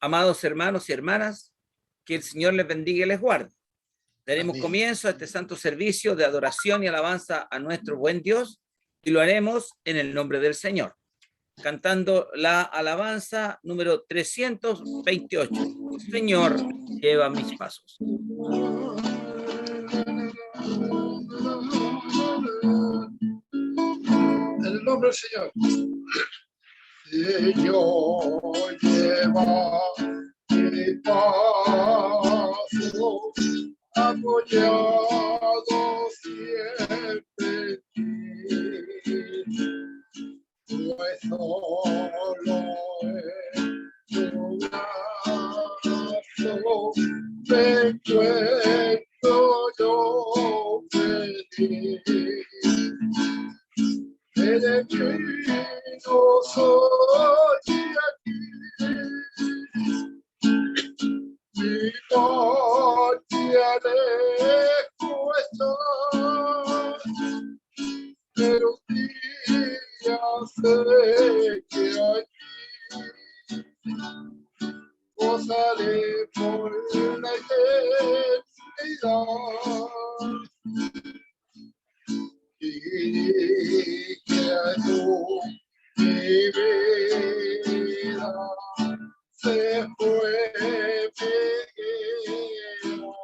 Amados hermanos y hermanas, que el Señor les bendiga y les guarde. Daremos Amén. comienzo a este santo servicio de adoración y alabanza a nuestro buen Dios, y lo haremos en el nombre del Señor, cantando la alabanza número 328. Señor, lleva mis pasos. En el nombre del Señor. Señor, lleva mi paso, apoyado siempre en ti, pues solo en tu brazo me encuentro yo feliz. Peregrino soy aquí, mi patria lejos está, pero un día sé que allí gozaré por la eternidad. Y que tú, mi vida, se fue pegado.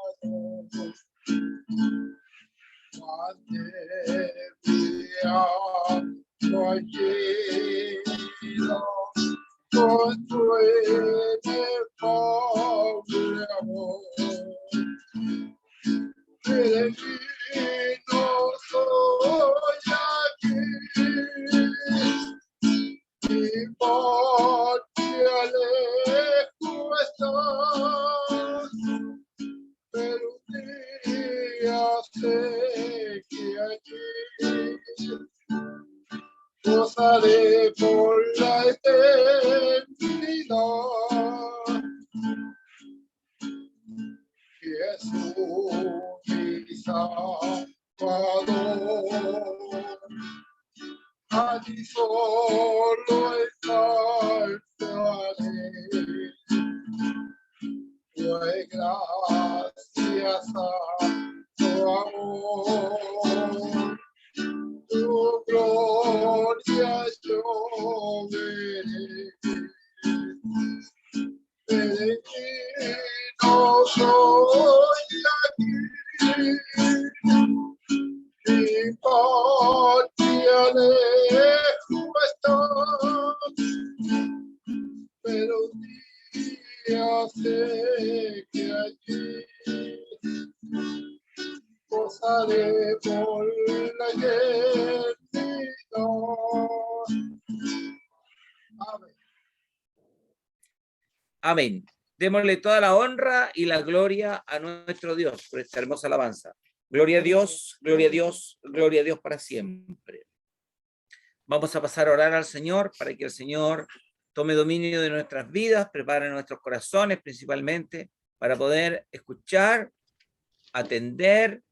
Cuando cualquiera construye pobre amor. Peregrino soy aquí, mi patria lejos está, pero un día sé que allí gozaré por la eternidad. Jesús, mi Salvador, allí solo exaltaré, pues gracias a tu amor, tu gloria yo veré. Peregrino soy aquí, mi patria lejos está, pero un día sé que allí gozaré por la eternidad. Amén. Amén. Démosle toda la honra y la gloria a nuestro Dios por esta hermosa alabanza. Gloria a Dios, gloria a Dios, gloria a Dios para siempre. Vamos a pasar a orar al Señor para que el Señor tome dominio de nuestras vidas, prepare nuestros corazones principalmente para poder escuchar, atender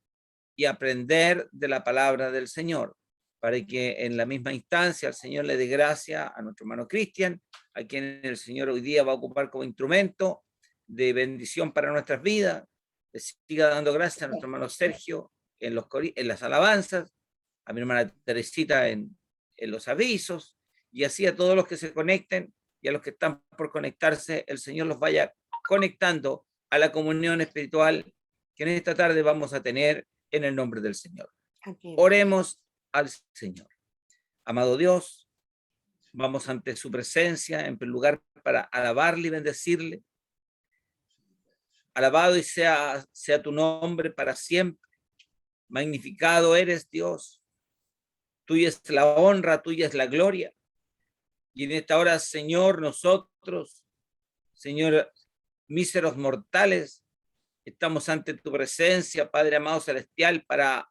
y aprender de la palabra del Señor, para que en la misma instancia el Señor le dé gracia a nuestro hermano Cristian, a quien el Señor hoy día va a ocupar como instrumento de bendición para nuestras vidas. Le siga dando gracias a nuestro hermano Sergio en las alabanzas, a mi hermana Teresita en los avisos, y así a todos los que se conecten y a los que están por conectarse, el Señor los vaya conectando a la comunión espiritual que en esta tarde vamos a tener en el nombre del Señor. Oremos al Señor. Amado Dios, vamos ante su presencia en primer lugar para alabarle y bendecirle. Alabado y sea tu nombre para siempre. Magnificado eres, Dios. Tuya es la honra, tuya es la gloria. Y en esta hora, Señor, nosotros, Señor, míseros mortales, estamos ante tu presencia, Padre amado celestial, para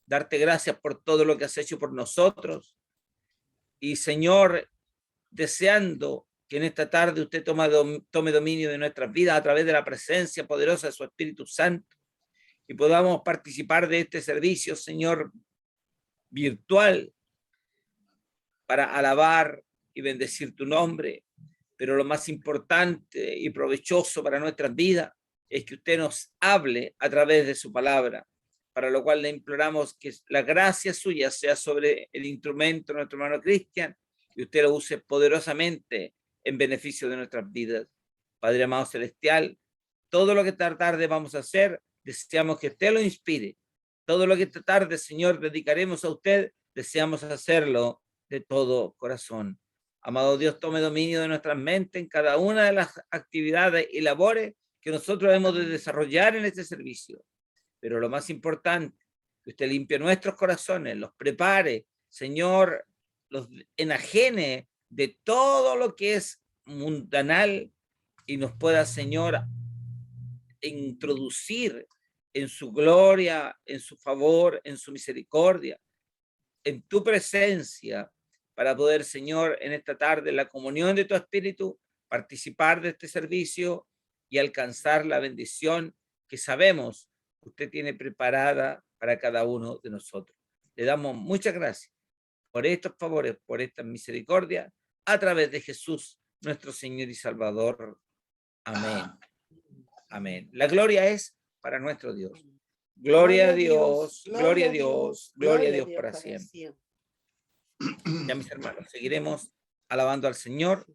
darte gracias por todo lo que has hecho por nosotros. Y, Señor, deseando que en esta tarde usted tome dominio de nuestras vidas a través de la presencia poderosa de su Espíritu Santo y podamos participar de este servicio, Señor, virtual, para alabar y bendecir tu nombre, pero lo más importante y provechoso para nuestras vidas es que usted nos hable a través de su palabra, para lo cual le imploramos que la gracia suya sea sobre el instrumento de nuestro hermano Cristian y usted lo use poderosamente en beneficio de nuestras vidas. Padre amado celestial, todo lo que esta tarde vamos a hacer, deseamos que usted lo inspire. Todo lo que esta tarde, Señor, dedicaremos a usted, deseamos hacerlo de todo corazón. Amado Dios, tome dominio de nuestras mentes en cada una de las actividades y labores que nosotros hemos de desarrollar en este servicio. Pero lo más importante, que usted limpie nuestros corazones, los prepare, Señor, los enajene de todo lo que es mundanal y nos pueda, Señor, introducir en su gloria, en su favor, en su misericordia, en tu presencia, para poder, Señor, en esta tarde, en la comunión de tu Espíritu, participar de este servicio y alcanzar la bendición que sabemos que usted tiene preparada para cada uno de nosotros. Le damos muchas gracias por estos favores, por esta misericordia, a través de Jesús, nuestro Señor y Salvador. Amén. Amén. La gloria es para nuestro Dios. Gloria a Dios, gloria a Dios, gloria a Dios para siempre. Ya, mis hermanos, seguiremos alabando al Señor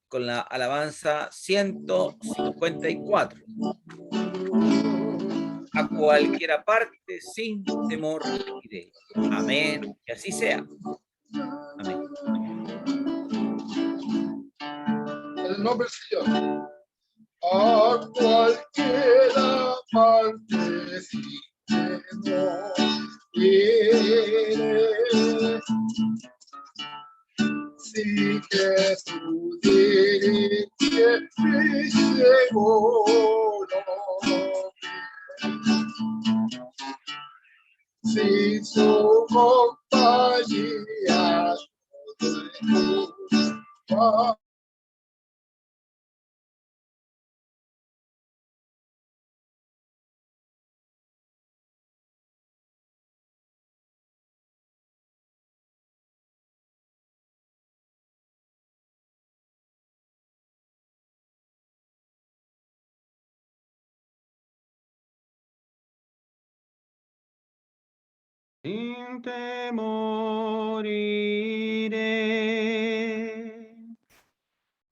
con la alabanza 154. A cualquiera parte sin temor iré. Amén. Que así sea. Amén. En el nombre del Señor. A cualquiera parte sin temor iré. Si Jesús dirige mi seguro, sin su compañía, sin temor iré.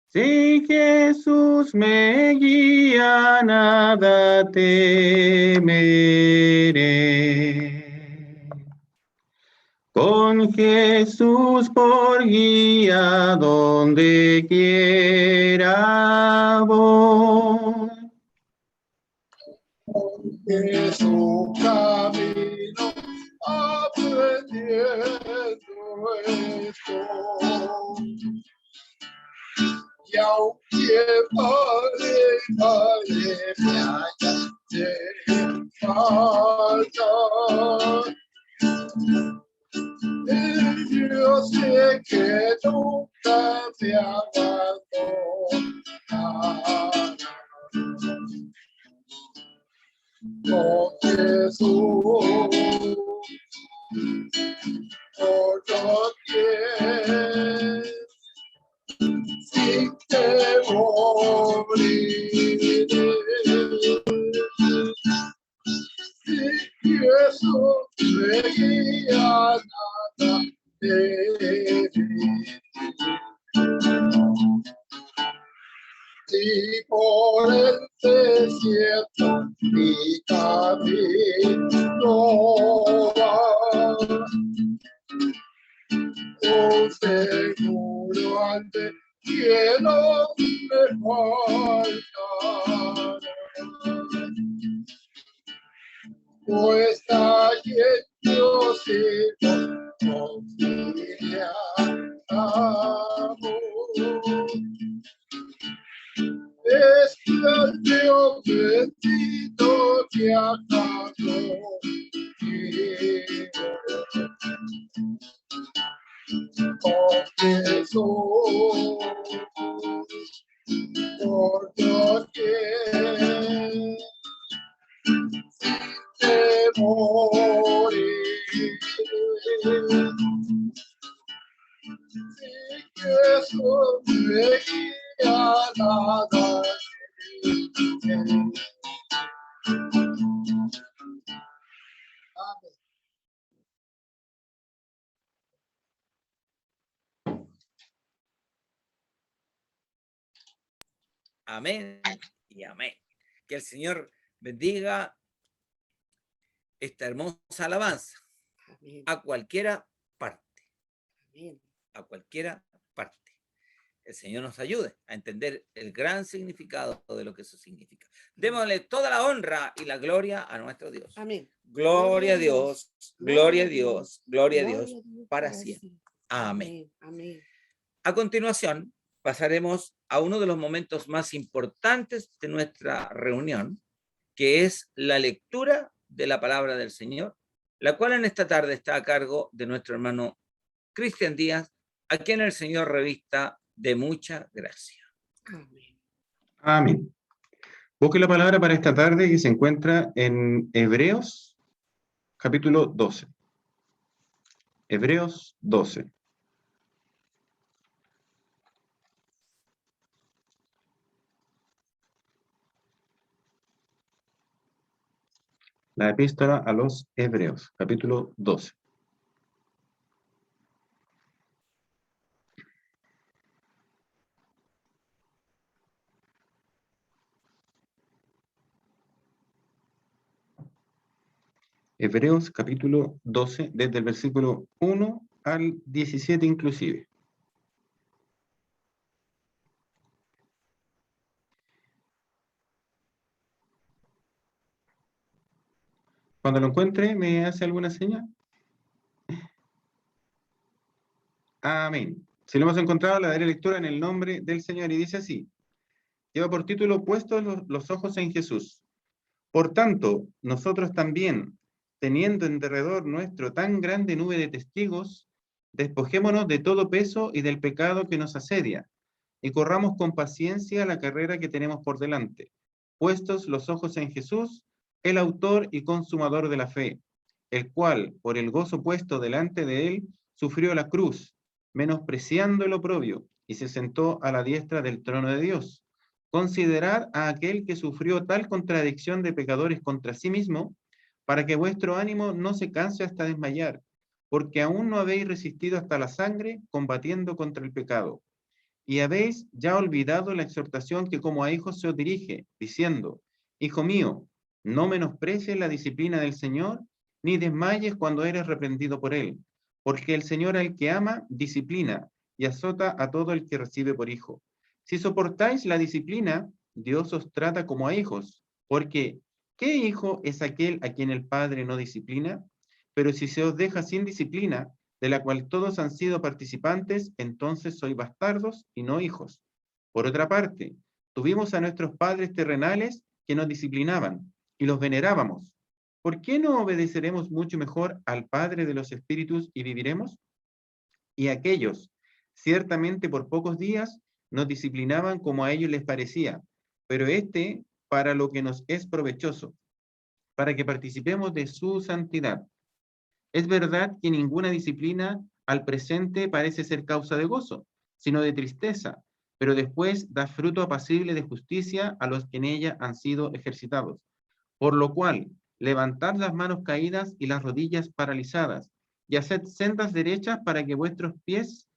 Si Jesús me guía, nada temeré. Con Jesús por guía, donde quiera voy. que su camino aprendiendo estoy. Y aunque vale me haya de falta, yo sé que nunca me abandonará. Con Jesús, por doquier, sin temor iré. Si Jesús me guía, nada temeré. Si por el desierto mi camino va, un seguro ante que no me faltará. Pues a quien yo sigo confiamos. Es el Dios bendito que acaso con Jesús, por doquier, sin temor iré. Si Jesús me guía, nada. Amén. Amén y amén. Que el Señor bendiga esta hermosa alabanza Amén. a cualquiera parte, Amén. a cualquiera parte. El Señor nos ayude a entender el gran significado de lo que eso significa. Démosle toda la honra y la gloria a nuestro Dios. Amén. Gloria a Dios, gloria a Dios, gloria a Dios para siempre. Amén. Amén. A continuación, pasaremos a uno de los momentos más importantes de nuestra reunión, que es la lectura de la palabra del Señor, la cual en esta tarde está a cargo de nuestro hermano Cristian Díaz, a quien el Señor revista de mucha gracia. Amén. Amén. Busque la palabra para esta tarde que se encuentra en Hebreos, capítulo 12. Hebreos 12. La epístola a los Hebreos, capítulo 12. Hebreos capítulo 12, desde el versículo 1 al 17 inclusive. Cuando lo encuentre, ¿me hace alguna señal? Amén. Si lo hemos encontrado, le daré lectura en el nombre del Señor y dice así. Lleva por título puestos los ojos en Jesús. Por tanto, nosotros también, teniendo en derredor nuestro tan grande nube de testigos, despojémonos de todo peso y del pecado que nos asedia, y corramos con paciencia la carrera que tenemos por delante, puestos los ojos en Jesús, el autor y consumador de la fe, el cual, por el gozo puesto delante de él, sufrió la cruz, menospreciando el oprobio, y se sentó a la diestra del trono de Dios. Considerad a aquel que sufrió tal contradicción de pecadores contra sí mismo, para que vuestro ánimo no se canse hasta desmayar, porque aún no habéis resistido hasta la sangre, combatiendo contra el pecado. Y habéis ya olvidado la exhortación que como a hijos se os dirige, diciendo, Hijo mío, no menosprecies la disciplina del Señor, ni desmayes cuando eres reprendido por él, porque el Señor al que ama, disciplina, y azota a todo el que recibe por hijo. Si soportáis la disciplina, Dios os trata como a hijos, porque ¿qué hijo es aquel a quien el Padre no disciplina? Pero si se os deja sin disciplina, de la cual todos han sido participantes, entonces sois bastardos y no hijos. Por otra parte, tuvimos a nuestros padres terrenales que nos disciplinaban y los venerábamos. ¿Por qué no obedeceremos mucho mejor al Padre de los Espíritus y viviremos? Y aquellos, ciertamente por pocos días, nos disciplinaban como a ellos les parecía, pero para lo que nos es provechoso, para que participemos de su santidad. Es verdad que ninguna disciplina al presente parece ser causa de gozo, sino de tristeza, pero después da fruto apacible de justicia a los que en ella han sido ejercitados. Por lo cual, levantad las manos caídas y las rodillas paralizadas, y haced sendas derechas para vuestros pies,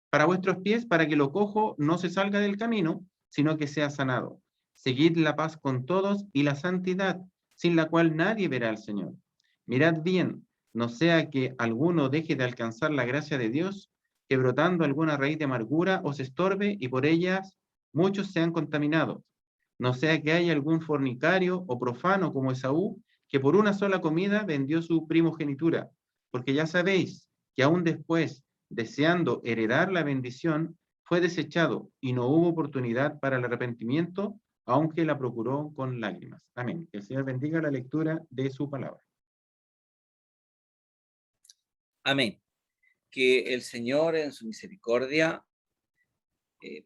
para que lo cojo no se salga del camino, sino que sea sanado. Seguid la paz con todos y la santidad, sin la cual nadie verá al Señor. Mirad bien, no sea que alguno deje de alcanzar la gracia de Dios, que brotando alguna raíz de amargura os estorbe y por ellas muchos sean contaminados. No sea que haya algún fornicario o profano como Esaú, que por una sola comida vendió su primogenitura, porque ya sabéis que aún después, deseando heredar la bendición, fue desechado y no hubo oportunidad para el arrepentimiento, aunque la procuró con lágrimas. Amén. Que el Señor bendiga la lectura de su palabra. Amén. Que el Señor en su misericordia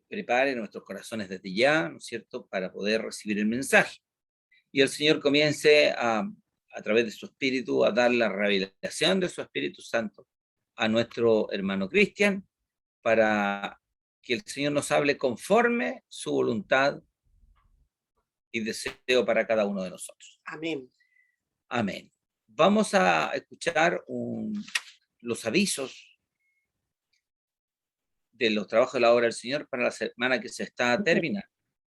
prepare nuestros corazones desde ya, ¿no es cierto?, para poder recibir el mensaje. Y el Señor comience a través de su Espíritu a dar la revelación de su Espíritu Santo a nuestro hermano Cristian para Que el Señor nos hable conforme su voluntad y deseo para cada uno de nosotros. Amén. Amén. Vamos a escuchar los avisos de los trabajos de la obra del Señor para la semana que se está terminando.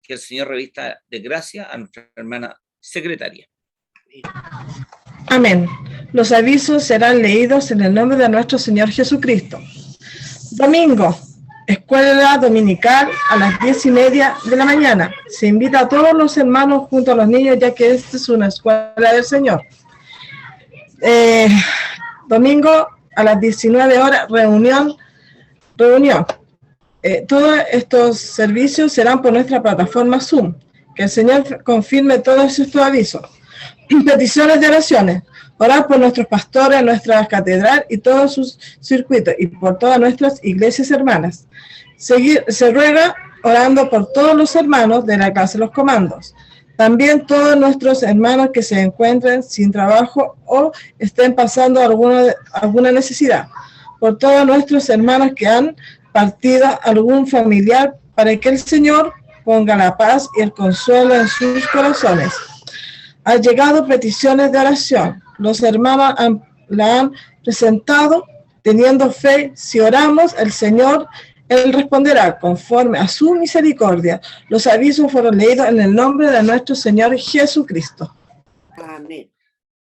Que el Señor revista de gracia a nuestra hermana secretaria. Amén. Los avisos serán leídos en el nombre de nuestro Señor Jesucristo. Domingo, escuela dominical a las 10:30 de la mañana. Se invita a todos los hermanos junto a los niños, ya que esta es una escuela del Señor. Domingo a las 19 horas, reunión. Todos estos servicios serán por nuestra plataforma Zoom. Que el Señor confirme todos estos avisos. Peticiones de oraciones. Orar por nuestros pastores, nuestra catedral y todos sus circuitos y por todas nuestras iglesias hermanas. Se ruega orando por todos los hermanos de la clase de los comandos. También todos nuestros hermanos que se encuentren sin trabajo o estén pasando alguna necesidad. Por todos nuestros hermanos que han partido algún familiar, para que el Señor ponga la paz y el consuelo en sus corazones. Han llegado peticiones de oración. Los hermanos la han presentado teniendo fe. Si oramos, el Señor, Él responderá conforme a su misericordia. Los avisos fueron leídos en el nombre de nuestro Señor Jesucristo. Amén.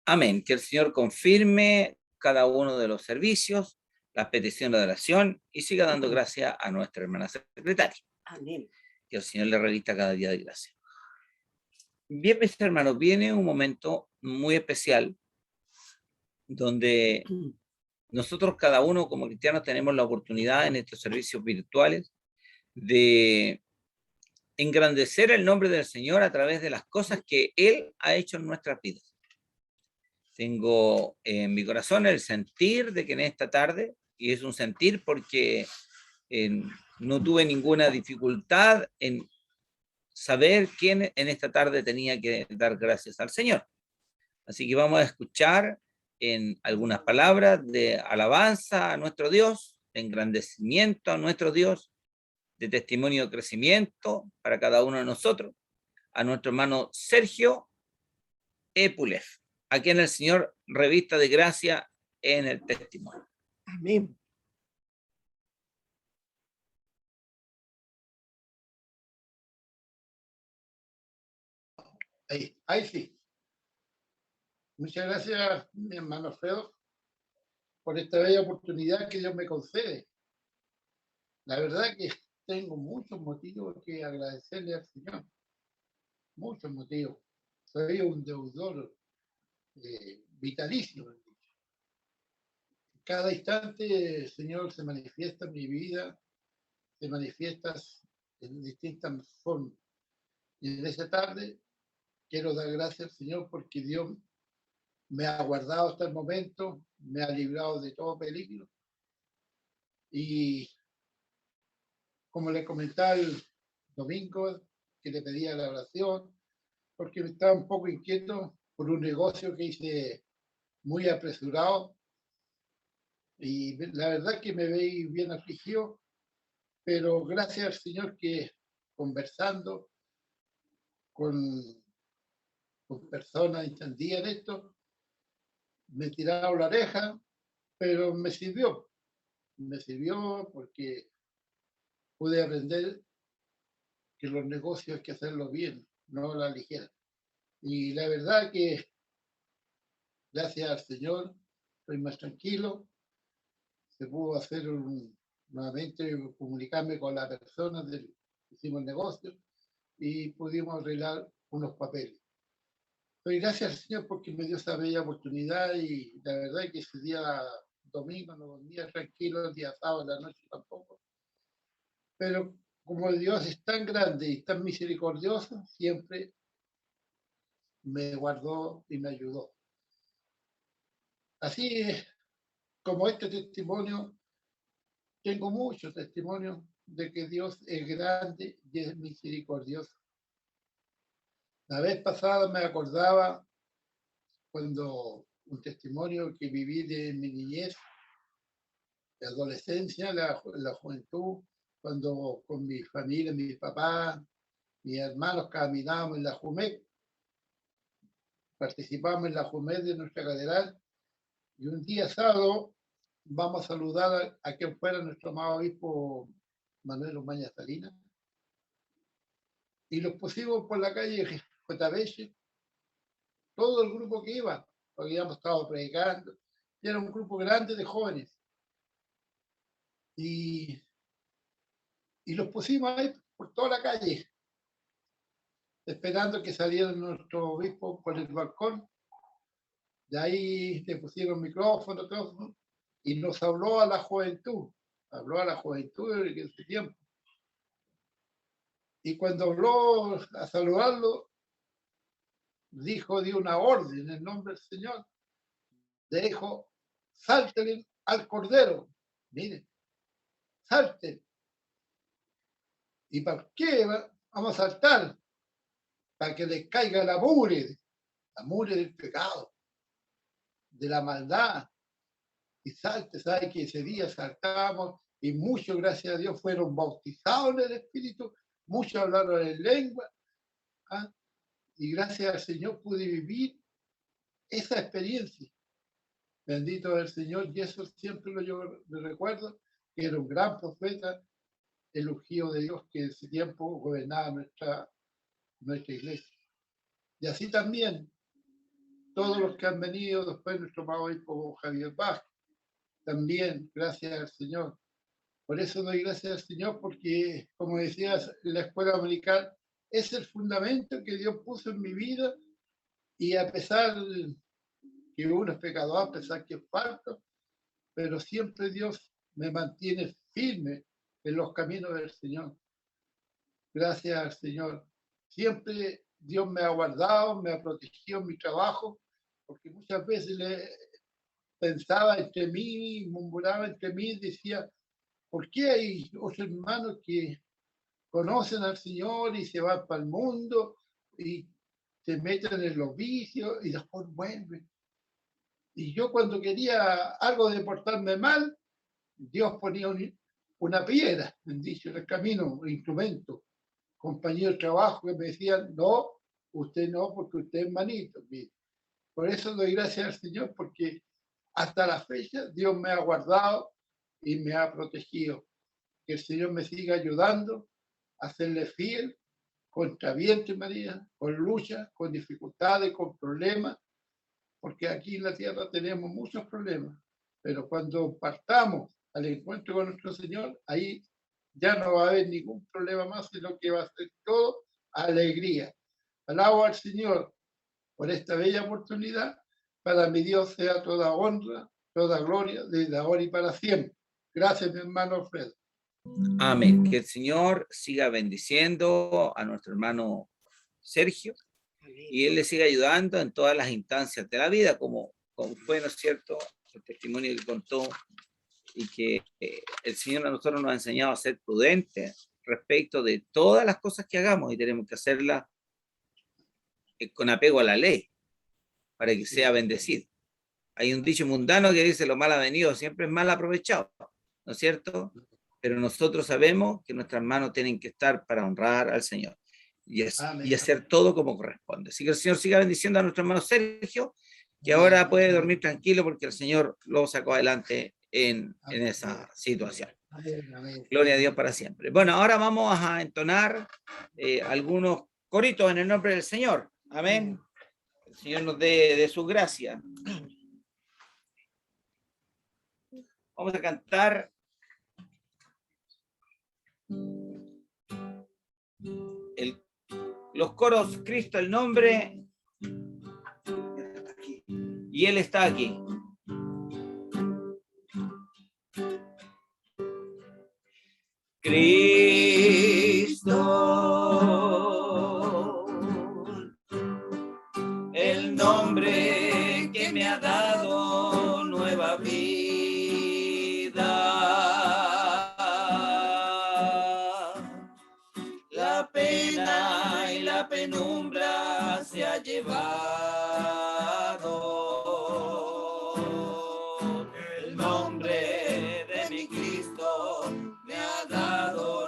Amén. Que el Señor confirme cada uno de los servicios, las peticiones de oración y siga dando gracia a nuestra hermana secretaria. Amén. Que el Señor le revista cada día de gracia. Bien, mis hermanos, viene un momento muy especial donde nosotros cada uno como cristianos tenemos la oportunidad en estos servicios virtuales de engrandecer el nombre del Señor a través de las cosas que Él ha hecho en nuestras vidas. Tengo en mi corazón el sentir de que en esta tarde, y es un sentir porque no tuve ninguna dificultad en saber quién en esta tarde tenía que dar gracias al Señor. Así que vamos a escuchar en algunas palabras de alabanza a nuestro Dios, de engrandecimiento a nuestro Dios, de testimonio de crecimiento para cada uno de nosotros, a nuestro hermano Sergio Epulef, a quien el Señor revista de gracia en el testimonio. Amén. Ahí sí. Muchas gracias, mi hermano Alfredo, por esta bella oportunidad que Dios me concede. La verdad que tengo muchos motivos que agradecerle al Señor. Muchos motivos. Soy un deudor vitalicio. Cada instante el Señor se manifiesta en mi vida, se manifiesta en distintas formas. Y en esa tarde quiero dar gracias al Señor porque Dios me ha guardado hasta el momento, me ha librado de todo peligro. Y como le comentaba el domingo, que le pedía la oración, porque me estaba un poco inquieto por un negocio que hice muy apresurado. Y la verdad que me veis bien afligido, pero gracias al Señor que conversando con personas entendidas en esto, me tiraron la oreja, pero me sirvió porque pude aprender que los negocios hay que hacerlos bien, no a la ligera. Y la verdad que gracias al Señor estoy más tranquilo, se pudo hacer nuevamente comunicarme con la persona que hicimos el negocio y pudimos arreglar unos papeles. Doy gracias al Señor porque me dio esa bella oportunidad y la verdad es que ese día domingo no dormía tranquilo, el día sábado, la noche tampoco. Pero como Dios es tan grande y tan misericordioso, siempre me guardó y me ayudó. Así es, como este testimonio, tengo muchos testimonios de que Dios es grande y es misericordioso. La vez pasada me acordaba cuando un testimonio que viví de mi niñez, de adolescencia, la juventud, cuando con mi familia, mi papá, mis hermanos caminábamos en la Jumet, participamos en la Jumet de nuestra catedral, y un día sábado vamos a saludar a quien fuera nuestro amado obispo Manuel Umaña Salinas, y los pusimos por la calle J. todo el grupo que iba, porque habíamos estado predicando, y era un grupo grande de jóvenes. Y los pusimos ahí por toda la calle, esperando que saliera nuestro obispo por el balcón. De ahí le pusieron micrófono, todo, y nos habló a la juventud en ese tiempo. Y cuando habló a saludarlo, dio una orden en el nombre del Señor. Le dijo, salten al Cordero. Miren, salten. ¿Y para qué vamos a saltar? Para que les caiga la mugre del pecado, de la maldad. Y salte, ¿sabe que ese día saltamos y muchos, gracias a Dios, fueron bautizados en el Espíritu, muchos hablaron en lengua, ¿ah? Y gracias al Señor pude vivir esa experiencia. Bendito el Señor, y eso siempre yo le recuerdo, que era un gran profeta, el ungido de Dios que en ese tiempo gobernaba nuestra iglesia. Y así también todos los que han venido después, nuestro amado obispo Javier Vázquez, también gracias al Señor. Por eso doy gracias al Señor, porque, como decías, la escuela dominical es el fundamento que Dios puso en mi vida, y a pesar que uno es pecador, a pesar que es falto, pero siempre Dios me mantiene firme en los caminos del Señor. Gracias al Señor. Siempre Dios me ha guardado, me ha protegido en mi trabajo, porque muchas veces pensaba entre mí, murmuraba entre mí, decía, ¿por qué hay otros hermanos que conocen al Señor y se van para el mundo y se meten en los vicios y después vuelven? Y yo, cuando quería algo de portarme mal, Dios ponía una piedra, en el camino, un instrumento, compañero de trabajo que me decían, no, usted no, porque usted es manito. Por eso doy gracias al Señor, porque hasta la fecha Dios me ha guardado y me ha protegido. Que el Señor me siga ayudando a serle fiel contra viento y María, con lucha, con dificultades, con problemas, porque aquí en la tierra tenemos muchos problemas, pero cuando partamos al encuentro con nuestro Señor, ahí ya no va a haber ningún problema más, sino que va a ser todo alegría. Alabo al Señor por esta bella oportunidad. Para mi Dios sea toda honra, toda gloria, desde ahora y para siempre. Gracias, mi hermano Alfredo. Amén. Que el Señor siga bendiciendo a nuestro hermano Sergio y él le siga ayudando en todas las instancias de la vida, como fue, ¿no es cierto?, el testimonio que contó, y que el Señor a nosotros nos ha enseñado a ser prudentes respecto de todas las cosas que hagamos, y tenemos que hacerlas con apego a la ley para que sea bendecido. Hay un dicho mundano que dice: lo mal avenido siempre es mal aprovechado, ¿no es cierto? Pero nosotros sabemos que nuestras manos tienen que estar para honrar al Señor y hacer todo como corresponde. Así que el Señor siga bendiciendo a nuestro hermano Sergio, que ahora puede dormir tranquilo porque el Señor lo sacó adelante en esa situación. Gloria a Dios para siempre. Bueno, ahora vamos a entonar algunos coritos en el nombre del Señor. Amén. El Señor nos dé de su gracia. Vamos a cantar los coros Cristo el nombre, y Él está aquí. Cristo, el nombre que me ha dado nueva vida. La pena y la penumbra se ha llevado. El nombre de mi Cristo me ha dado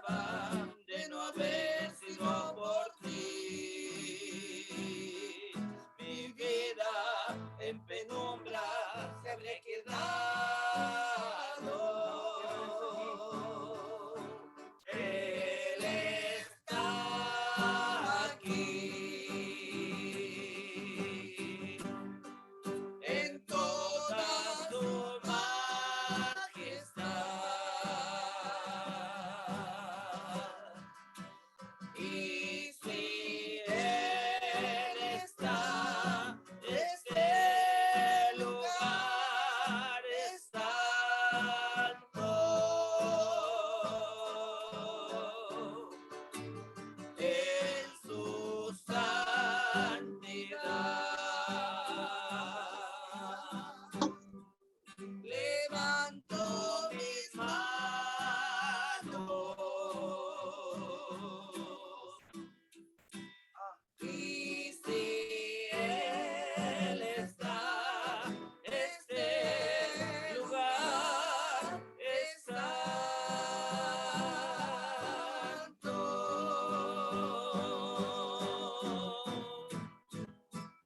alegaban de no haber sido por ti. Mi vida en penumbra se habría quedado. Él está aquí en toda su majestad. Y si Él está, este lugar es santo. En su santidad levanto mis manos. Y si Él está, este lugar es santo.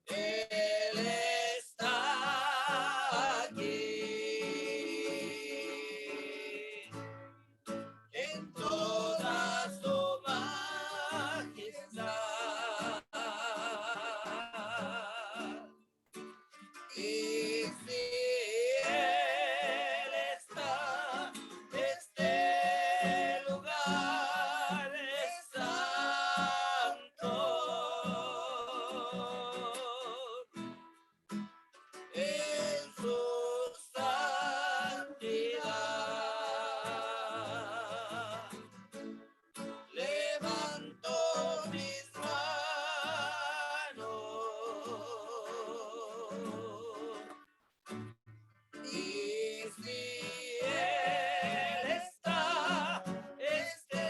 Él está aquí en toda su majestad. Y si Él está, este lugar es santo. En su santidad levanto mis manos. Y si Él está, este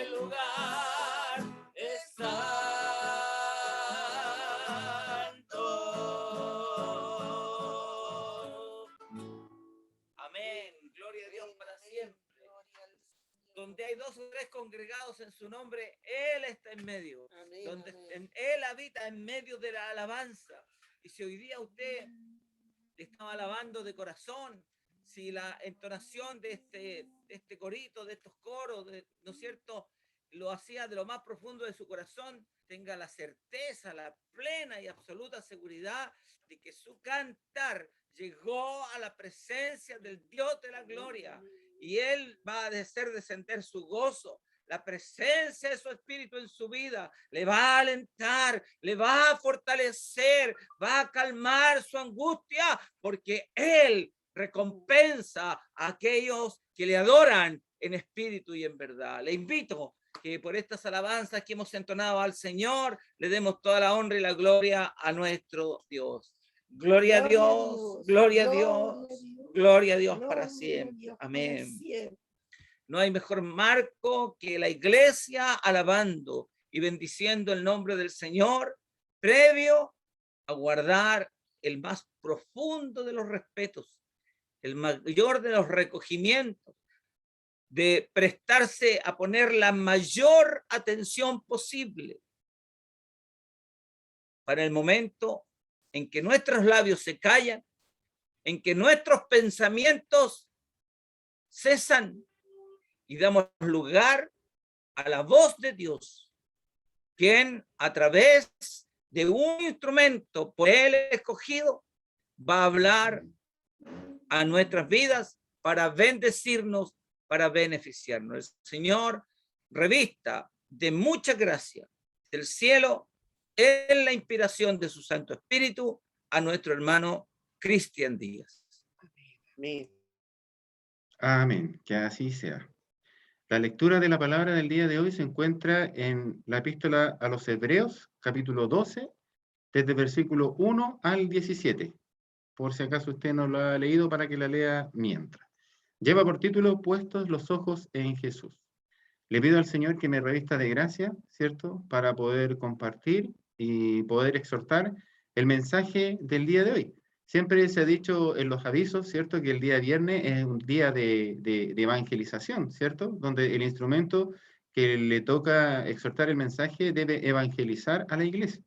lugar es santo. Amén. Gloria a Dios para siempre. Donde hay 2 o 3 congregados en su nombre, Él está en medio. Amén, Donde amén. Él habita en medio de la alabanza. Y si hoy día usted estaba alabando de corazón, si la entonación de este corito, de estos coros, ¿no es cierto?, lo hacía de lo más profundo de su corazón, tenga la certeza, la plena y absoluta seguridad de que su cantar llegó a la presencia del Dios de la gloria, y Él va a hacer descender su gozo, la presencia de su espíritu en su vida, le va a alentar, le va a fortalecer, va a calmar su angustia, porque Él recompensa a aquellos que le adoran en espíritu y en verdad. Le invito que por estas alabanzas que hemos entonado al Señor, le demos toda la honra y la gloria a nuestro Dios. Gloria a Dios, gloria a Dios, gloria a Dios para siempre. Amén. No hay mejor marco que la iglesia alabando y bendiciendo el nombre del Señor, previo a guardar el más profundo de los respetos, el mayor de los recogimientos, de prestarse a poner la mayor atención posible para el momento en que nuestros labios se callan, en que nuestros pensamientos cesan y damos lugar a la voz de Dios, quien a través de un instrumento por Él escogido va a hablar a nuestras vidas para bendecirnos, para beneficiarnos. El Señor revista de mucha gracia del cielo en la inspiración de su Santo Espíritu a nuestro hermano Cristian Díaz. Amén. Amén, que así sea. La lectura de la palabra del día de hoy se encuentra en la epístola a los Hebreos, capítulo 12, desde versículo 1 al 17, por si acaso usted no lo ha leído, para que la lea mientras. Lleva por título Puestos los ojos en Jesús. Le pido al Señor que me revista de gracia, ¿cierto?, para poder compartir y poder exhortar el mensaje del día de hoy. siempre se ha dicho en los avisos, ¿cierto?, que el día viernes es un día de evangelización, ¿cierto?, donde el instrumento que le toca exhortar el mensaje debe evangelizar a la iglesia.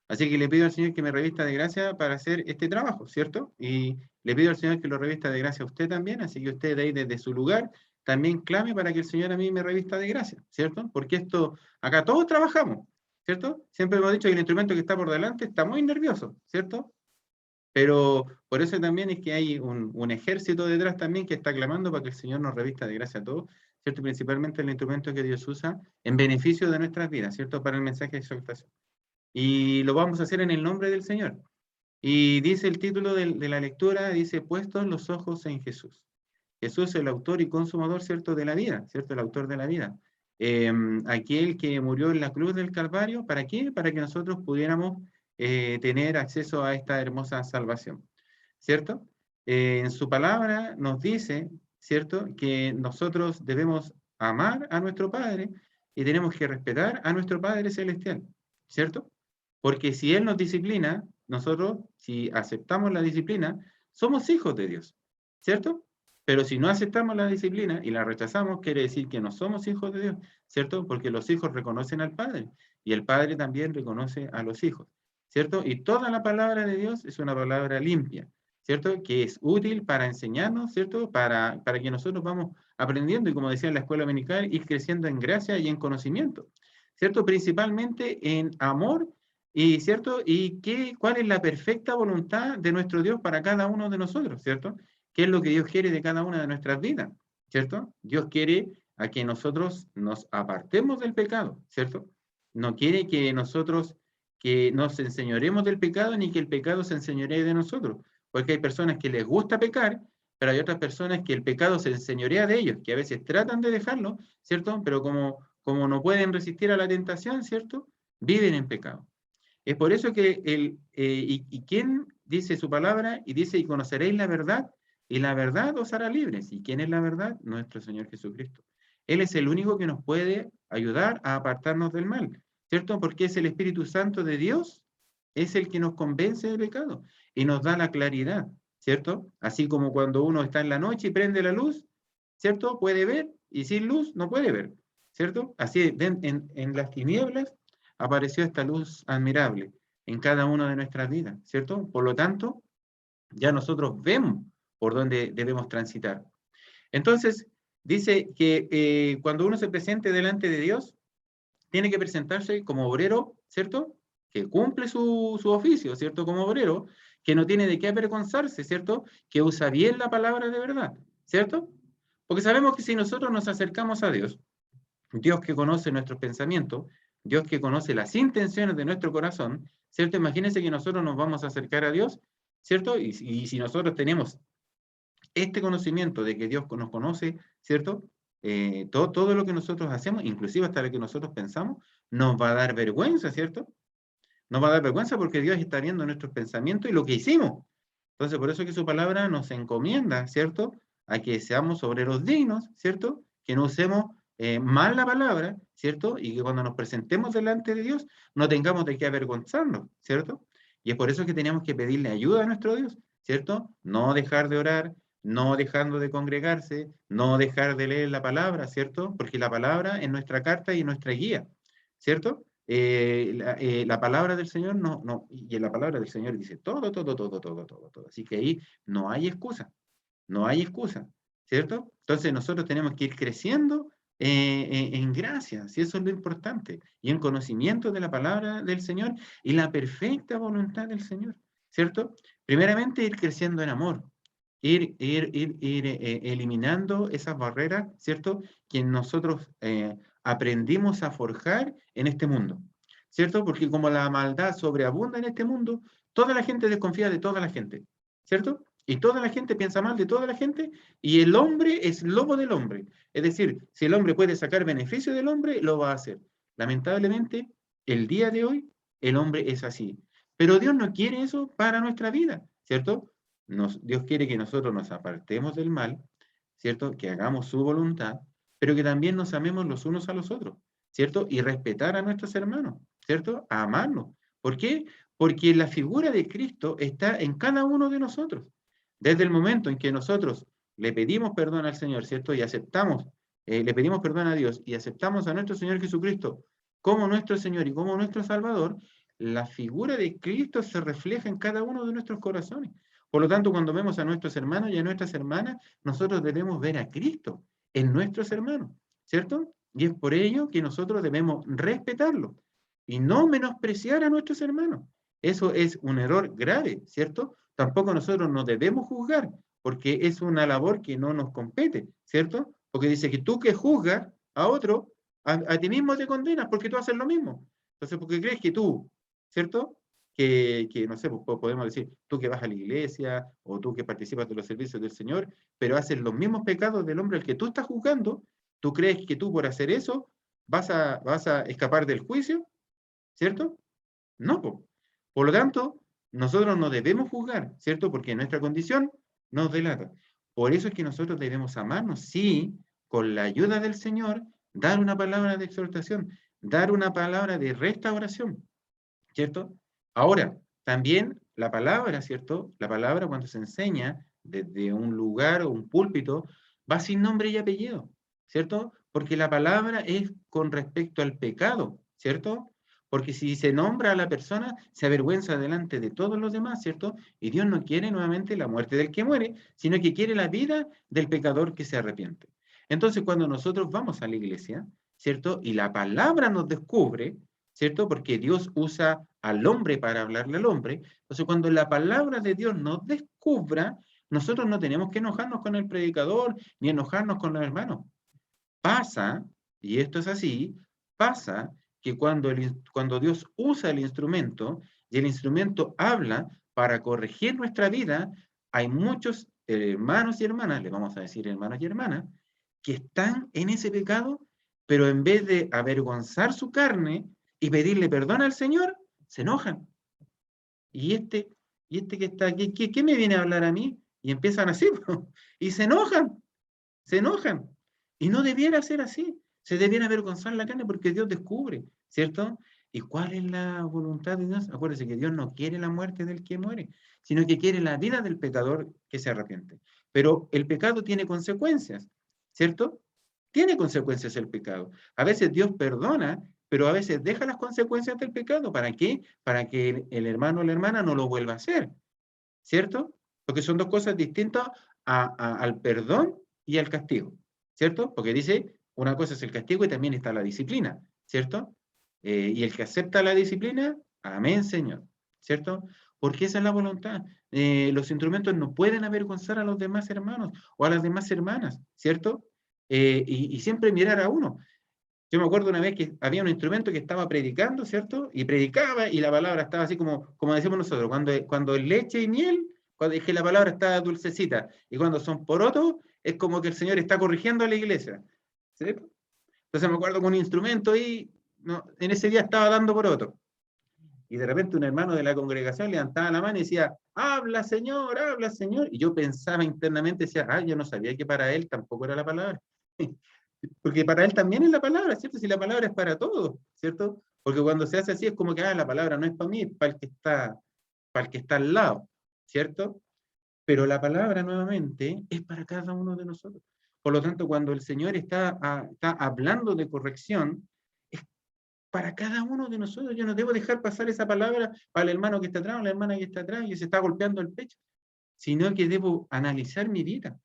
Así que le pido al Señor que me revista de gracia para hacer este trabajo, ¿cierto? Y le pido al Señor que lo revista de gracia a usted también, así que usted de ahí desde su lugar también clame para que el Señor a mí me revista de gracia, ¿cierto? Porque esto, acá todos trabajamos, ¿cierto? Siempre hemos dicho que el instrumento que está por delante está muy nervioso, ¿cierto? Pero por eso también es que hay un ejército detrás también que está clamando para que el Señor nos revista de gracia a todos, ¿cierto? Principalmente el instrumento que Dios usa en beneficio de nuestras vidas, ¿cierto? Para el mensaje de exaltación. Y lo vamos a hacer en el nombre del Señor. Y dice el título de la lectura, dice, puestos los ojos en Jesús. Jesús es el autor y consumador, ¿cierto?, de la vida, ¿cierto? El autor de la vida. Aquel que murió en la cruz del Calvario, ¿para qué? Para que nosotros pudiéramos tener acceso a esta hermosa salvación, ¿cierto? En su palabra nos dice, ¿cierto?, que nosotros debemos amar a nuestro Padre y tenemos que respetar a nuestro Padre Celestial, ¿cierto? Porque si Él nos disciplina, nosotros, si aceptamos la disciplina, somos hijos de Dios, ¿cierto? Pero si no aceptamos la disciplina y la rechazamos, quiere decir que no somos hijos de Dios, ¿cierto? Porque los hijos reconocen al Padre y el Padre también reconoce a los hijos, ¿cierto? Y toda la palabra de Dios es una palabra limpia, ¿cierto? Que es útil para enseñarnos, ¿cierto? Para que nosotros vamos aprendiendo y, como decía en la escuela dominical, ir creciendo en gracia y en conocimiento, ¿cierto? Principalmente en amor. Y, ¿cierto? ¿Y cuál es la perfecta voluntad de nuestro Dios para cada uno de nosotros, ¿cierto? ¿Qué es lo que Dios quiere de cada una de nuestras vidas, ¿cierto? Dios quiere a que nosotros nos apartemos del pecado, ¿cierto? No quiere que nosotros que nos enseñoremos del pecado ni que el pecado se enseñoree de nosotros, porque hay personas que les gusta pecar, pero hay otras personas que el pecado se enseñorea de ellos, que a veces tratan de dejarlo, ¿cierto? Pero como no pueden resistir a la tentación, ¿cierto? Viven en pecado. Es por eso que ¿y quién dice su palabra? Y dice, y conoceréis la verdad, y la verdad os hará libres. ¿Y quién es la verdad? Nuestro Señor Jesucristo. Él es el único que nos puede ayudar a apartarnos del mal, ¿cierto? Porque es el Espíritu Santo de Dios, es el que nos convence de pecado y nos da la claridad, ¿cierto? Así como cuando uno está en la noche y prende la luz, ¿cierto? Puede ver, y sin luz no puede ver, ¿cierto? Así en las tinieblas apareció esta luz admirable en cada una de nuestras vidas, ¿cierto? Por lo tanto, ya nosotros vemos por dónde debemos transitar. Entonces, dice que cuando uno se presente delante de Dios, tiene que presentarse como obrero, ¿cierto? Que cumple su oficio, ¿cierto? Como obrero, que no tiene de qué avergonzarse, ¿cierto? Que usa bien la palabra de verdad, ¿cierto? Porque sabemos que si nosotros nos acercamos a Dios, Dios que conoce nuestros pensamientos, Dios que conoce las intenciones de nuestro corazón, ¿cierto? Imagínense que nosotros nos vamos a acercar a Dios, ¿cierto? Y si nosotros tenemos este conocimiento de que Dios nos conoce, ¿cierto? Todo lo que nosotros hacemos, inclusive hasta lo que nosotros pensamos, nos va a dar vergüenza, ¿cierto? Nos va a dar vergüenza porque Dios está viendo nuestros pensamientos y lo que hicimos. Entonces, por eso que su palabra nos encomienda, ¿cierto? A que seamos obreros dignos, ¿cierto? Que no usemos mal la palabra, ¿cierto? Y que cuando nos presentemos delante de Dios no tengamos de qué avergonzarnos, ¿cierto? Y es por eso que tenemos que pedirle ayuda a nuestro Dios, ¿cierto? No dejar de orar, no dejando de congregarse, no dejar de leer la palabra, ¿cierto? Porque la palabra es nuestra carta y nuestra guía, ¿cierto? La palabra del Señor y en la palabra del Señor dice todo. Así que ahí no hay excusa, ¿cierto? Entonces nosotros tenemos que ir creciendo en gracia, si eso es lo importante, y en conocimiento de la palabra del Señor y la perfecta voluntad del Señor, ¿cierto? Primeramente ir creciendo en amor, ir eliminando esas barreras, ¿cierto? Que nosotros aprendimos a forjar en este mundo, ¿cierto? Porque como la maldad sobreabunda en este mundo, toda la gente desconfía de toda la gente, ¿cierto? Y toda la gente piensa mal de toda la gente, y el hombre es lobo del hombre. Es decir, si el hombre puede sacar beneficio del hombre, lo va a hacer. Lamentablemente, el día de hoy, el hombre es así. Pero Dios no quiere eso para nuestra vida, ¿cierto? Dios quiere que nosotros nos apartemos del mal, ¿cierto? Que hagamos su voluntad, pero que también nos amemos los unos a los otros, ¿cierto? Y respetar a nuestros hermanos, ¿cierto? A amarnos. ¿Por qué? Porque la figura de Cristo está en cada uno de nosotros. Desde el momento en que nosotros le pedimos perdón al Señor, ¿cierto? Y aceptamos, le pedimos perdón a Dios y aceptamos a nuestro Señor Jesucristo como nuestro Señor y como nuestro Salvador, la figura de Cristo se refleja en cada uno de nuestros corazones. Por lo tanto, cuando vemos a nuestros hermanos y a nuestras hermanas, nosotros debemos ver a Cristo en nuestros hermanos, ¿cierto? Y es por ello que nosotros debemos respetarlo y no menospreciar a nuestros hermanos. Eso es un error grave, ¿cierto? Tampoco nosotros no debemos juzgar, porque es una labor que no nos compete, ¿cierto? Porque dice que tú que juzgas a otro, a ti mismo te condenas porque tú haces lo mismo. Entonces, porque crees que tú, ¿cierto? Que no sé, pues podemos decir, tú que vas a la iglesia o tú que participas de los servicios del Señor, pero haces los mismos pecados del hombre al que tú estás juzgando, ¿tú crees que tú por hacer eso vas a escapar del juicio? ¿Cierto? No, po. Por lo tanto, nosotros no debemos juzgar, ¿cierto? Porque nuestra condición nos delata. Por eso es que nosotros debemos amarnos, sí, con la ayuda del Señor, dar una palabra de exhortación, dar una palabra de restauración, ¿cierto? Ahora, también la palabra, ¿cierto? La palabra cuando se enseña desde un lugar o un púlpito, va sin nombre y apellido, ¿cierto? Porque la palabra es con respecto al pecado, ¿cierto? Porque si se nombra a la persona, se avergüenza delante de todos los demás, ¿cierto? Y Dios no quiere nuevamente la muerte del que muere, sino que quiere la vida del pecador que se arrepiente. Entonces, cuando nosotros vamos a la iglesia, ¿cierto? Y la palabra nos descubre, ¿cierto? Porque Dios usa al hombre para hablarle al hombre. Entonces, cuando la palabra de Dios nos descubra, nosotros no tenemos que enojarnos con el predicador, ni enojarnos con los hermanos. Pasa, y esto es así, pasa que cuando Dios usa el instrumento y el instrumento habla para corregir nuestra vida, hay muchos hermanos y hermanas, le vamos a decir hermanos y hermanas, que están en ese pecado, pero en vez de avergonzar su carne y pedirle perdón al Señor, se enojan. Y este que está aquí, ¿qué me viene a hablar a mí? Y empiezan así, y se enojan. Y no debiera ser así. Se debiera avergonzar la carne porque Dios descubre, ¿cierto? ¿Y cuál es la voluntad de Dios? Acuérdense que Dios no quiere la muerte del que muere, sino que quiere la vida del pecador que se arrepiente. Pero el pecado tiene consecuencias, ¿cierto? Tiene consecuencias el pecado. A veces Dios perdona, pero a veces deja las consecuencias del pecado. ¿Para qué? Para que el hermano o la hermana no lo vuelva a hacer, ¿cierto? Porque son dos cosas distintas al perdón y al castigo, ¿cierto? Porque dice, una cosa es el castigo y también está la disciplina, ¿cierto? Y el que acepta la disciplina, amén, Señor, ¿cierto? Porque esa es la voluntad. Los instrumentos no pueden avergonzar a los demás hermanos o a las demás hermanas, ¿cierto? Y siempre mirar a uno. Yo me acuerdo una vez que había un instrumento que estaba predicando, ¿cierto? Y predicaba y la palabra estaba así como decimos nosotros, cuando es leche y miel, cuando es que la palabra está dulcecita, y cuando son porotos, es como que el Señor está corrigiendo a la iglesia, ¿cierto? Entonces me acuerdo con un instrumento y no, en ese día estaba dando porotos. Y de repente un hermano de la congregación levantaba la mano y decía, habla Señor, y yo pensaba internamente, decía, yo no sabía que para él tampoco era la palabra. Porque para él también es la palabra, ¿cierto? Si la palabra es para todos, ¿cierto? Porque cuando se hace así es como que la palabra no es para mí, es para el que está al lado, ¿cierto? Pero la palabra nuevamente es para cada uno de nosotros. Por lo tanto, cuando el Señor está hablando de corrección, es para cada uno de nosotros. Yo no debo dejar pasar esa palabra para el hermano que está atrás o la hermana que está atrás y se está golpeando el pecho, sino que debo analizar mi vida,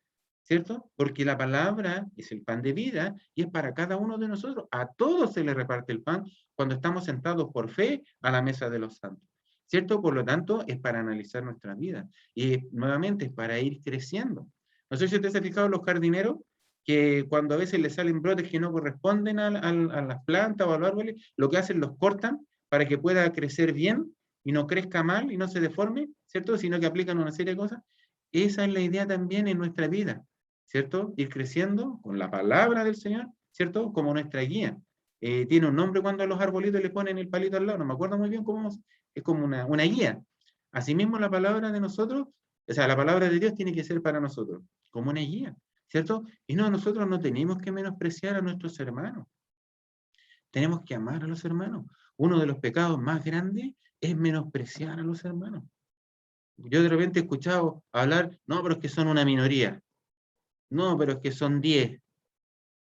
¿cierto? Porque la palabra es el pan de vida y es para cada uno de nosotros. A todos se le reparte el pan cuando estamos sentados por fe a la mesa de los santos, ¿cierto? Por lo tanto, es para analizar nuestra vida y nuevamente es para ir creciendo. No sé si usted se ha fijado en los jardineros, que cuando a veces les salen brotes que no corresponden a las plantas o a los árboles, lo que hacen los cortan para que pueda crecer bien y no crezca mal y no se deforme, ¿cierto? Sino que aplican una serie de cosas. Esa es la idea también en nuestra vida, ¿cierto? Ir creciendo con la palabra del Señor, ¿cierto? Como nuestra guía. Tiene un nombre cuando a los arbolitos le ponen el palito al lado, no me acuerdo muy bien cómo es como una guía. Asimismo, la palabra de nosotros, o sea, la palabra de Dios tiene que ser para nosotros, como una guía, ¿cierto? Y no, nosotros no tenemos que menospreciar a nuestros hermanos. tenemos que amar a los hermanos. Uno de los pecados más grandes es menospreciar a los hermanos. Yo de repente he escuchado hablar, no, pero es que son una minoría. No, pero es que son 10.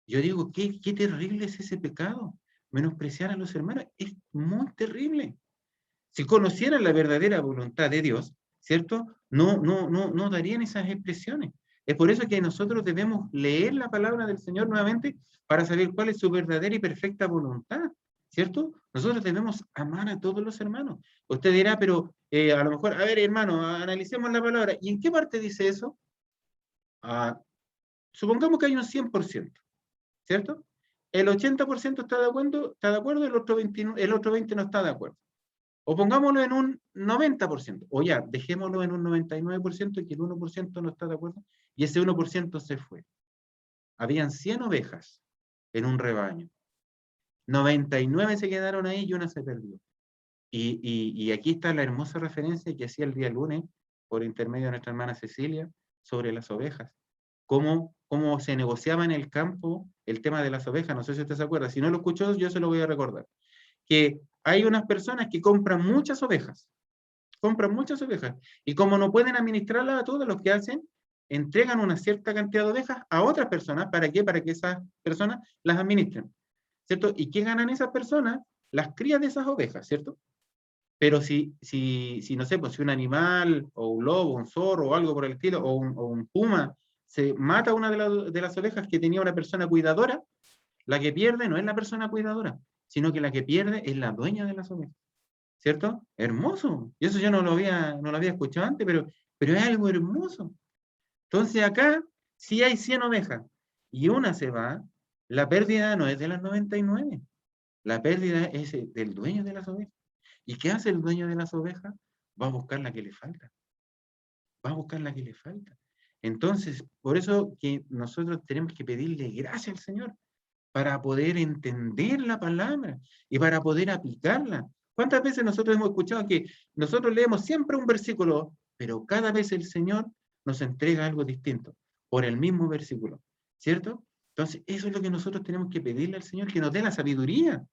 Yo digo, qué terrible es ese pecado. Menospreciar a los hermanos es muy terrible. Si conocieran la verdadera voluntad de Dios, ¿cierto? No darían esas expresiones. Es por eso que nosotros debemos leer la palabra del Señor nuevamente para saber cuál es su verdadera y perfecta voluntad, ¿cierto? Nosotros debemos amar a todos los hermanos. Usted dirá, pero a lo mejor, a ver, hermano, analicemos la palabra. ¿Y en qué parte dice eso? Supongamos que hay un 100%, ¿cierto? El 80% está de acuerdo, el otro 20% no está de acuerdo. O pongámoslo en un 90%, o ya, dejémoslo en un 99% y que el 1% no está de acuerdo, y ese 1% se fue. Habían 100 ovejas en un rebaño. 99 se quedaron ahí y una se perdió. Y aquí está la hermosa referencia que hacía el día lunes, por intermedio de nuestra hermana Cecilia, sobre las ovejas. Cómo se negociaba en el campo el tema de las ovejas. No sé si usted se acuerda. Si no lo escuchó, yo se lo voy a recordar. Que hay unas personas que compran muchas ovejas, y como no pueden administrarlas a todos, lo que hacen, entregan una cierta cantidad de ovejas a otras personas. ¿Para qué? Para que esas personas las administren, ¿cierto? ¿Y qué ganan esas personas? Las crías de esas ovejas, ¿cierto? Pero si no sé, pues si un animal, o un lobo, un zorro, o algo por el estilo, o un puma, se mata a una de las ovejas que tenía una persona cuidadora, la que pierde no es la persona cuidadora, sino que la que pierde es la dueña de las ovejas, ¿cierto? Hermoso. Y eso yo no lo había escuchado antes, pero es algo hermoso. Entonces acá, si hay 100 ovejas y una se va, la pérdida no es de las 99, la pérdida es del dueño de las ovejas. ¿Y qué hace el dueño de las ovejas? Va a buscar la que le falta. Entonces, por eso que nosotros tenemos que pedirle gracias al Señor para poder entender la palabra y para poder aplicarla. ¿Cuántas veces nosotros hemos escuchado que nosotros leemos siempre un versículo, pero cada vez el Señor nos entrega algo distinto por el mismo versículo, ¿cierto? Entonces, eso es lo que nosotros tenemos que pedirle al Señor, que nos dé la sabiduría.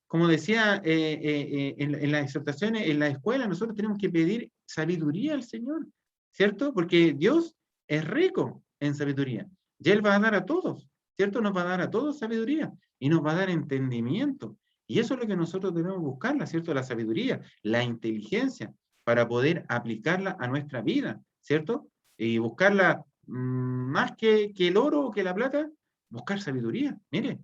Como decía en las exhortaciones, en la escuela, nosotros tenemos que pedir sabiduría al Señor, ¿cierto? Porque Dios es rico en sabiduría y Él va a dar a todos, ¿cierto? Nos va a dar a todos sabiduría y nos va a dar entendimiento. Y eso es lo que nosotros debemos buscarla, ¿cierto? La sabiduría, la inteligencia, para poder aplicarla a nuestra vida, ¿cierto? Y buscarla más que el oro o que la plata, buscar sabiduría. Mire,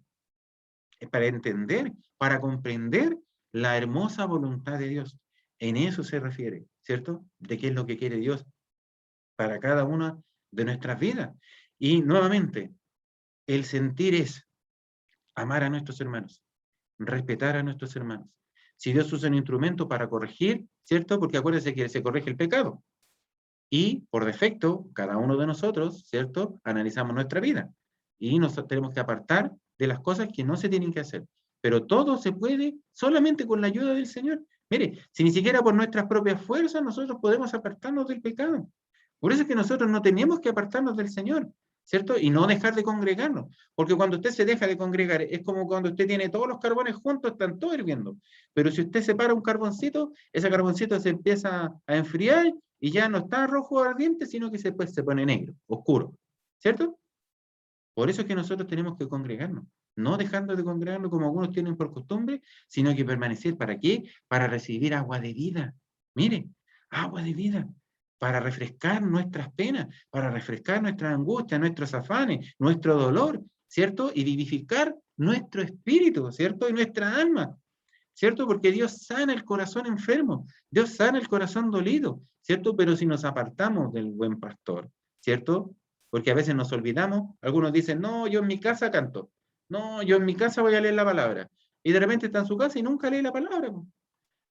para entender, para comprender la hermosa voluntad de Dios. En eso se refiere, ¿cierto? De qué es lo que quiere Dios para cada una de nuestras vidas. Y nuevamente, el sentir es amar a nuestros hermanos, respetar a nuestros hermanos. Si Dios usa un instrumento para corregir, ¿cierto? Porque acuérdense que se corrige el pecado. Y por defecto, cada uno de nosotros, ¿cierto? Analizamos nuestra vida y nos tenemos que apartar de las cosas que no se tienen que hacer. Pero todo se puede solamente con la ayuda del Señor. Mire, si ni siquiera por nuestras propias fuerzas nosotros podemos apartarnos del pecado. Por eso es que nosotros no tenemos que apartarnos del Señor, ¿cierto? Y no dejar de congregarnos. Porque cuando usted se deja de congregar, es como cuando usted tiene todos los carbones juntos, están todos hirviendo. Pero si usted separa un carboncito, ese carboncito se empieza a enfriar y ya no está rojo ardiente, sino que después se pone negro, oscuro, ¿cierto? Por eso es que nosotros tenemos que congregarnos, no dejando de congregarnos como algunos tienen por costumbre, sino que permanecer. ¿Para qué? Para recibir agua de vida. Mire, agua de vida, para refrescar nuestras penas, para refrescar nuestras angustias, nuestros afanes, nuestro dolor, ¿cierto? Y vivificar nuestro espíritu, ¿cierto? Y nuestra alma, ¿cierto? Porque Dios sana el corazón enfermo, Dios sana el corazón dolido, ¿cierto? Pero si nos apartamos del buen pastor, ¿cierto? Porque a veces nos olvidamos, algunos dicen, no, yo en mi casa canto, no, yo en mi casa voy a leer la palabra, y de repente está en su casa y nunca lee la palabra.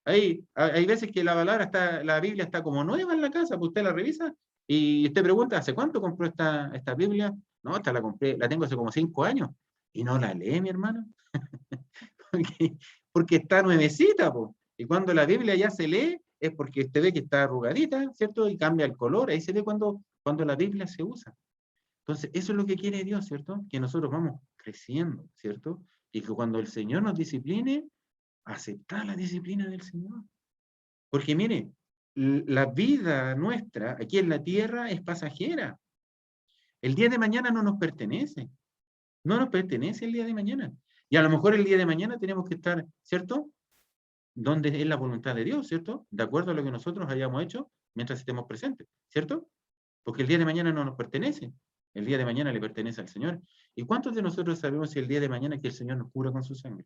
Hay veces que la Biblia está como nueva en la casa, pues usted la revisa, y usted pregunta, ¿hace cuánto compró esta Biblia? No, esta la compré, la tengo hace como 5 años, y no la lee, mi hermano. porque está nuevecita, po. Y cuando la Biblia ya se lee, es porque usted ve que está arrugadita, ¿cierto? Y cambia el color, ahí se ve cuando la Biblia se usa. Entonces, eso es lo que quiere Dios, ¿cierto? Que nosotros vamos creciendo, ¿cierto? Y que cuando el Señor nos discipline, aceptar la disciplina del Señor. Porque mire, la vida nuestra aquí en la tierra es pasajera. El día de mañana no nos pertenece. No nos pertenece el día de mañana. Y a lo mejor el día de mañana tenemos que estar, ¿cierto? Donde es la voluntad de Dios, ¿cierto? De acuerdo a lo que nosotros hayamos hecho mientras estemos presentes, ¿cierto? Porque el día de mañana no nos pertenece. El día de mañana le pertenece al Señor. ¿Y cuántos de nosotros sabemos si el día de mañana que el Señor nos cura con su sangre?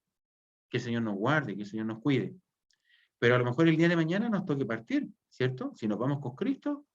Que el Señor nos guarde, que el Señor nos cuide. Pero a lo mejor el día de mañana nos toque partir, ¿cierto? Si nos vamos con Cristo,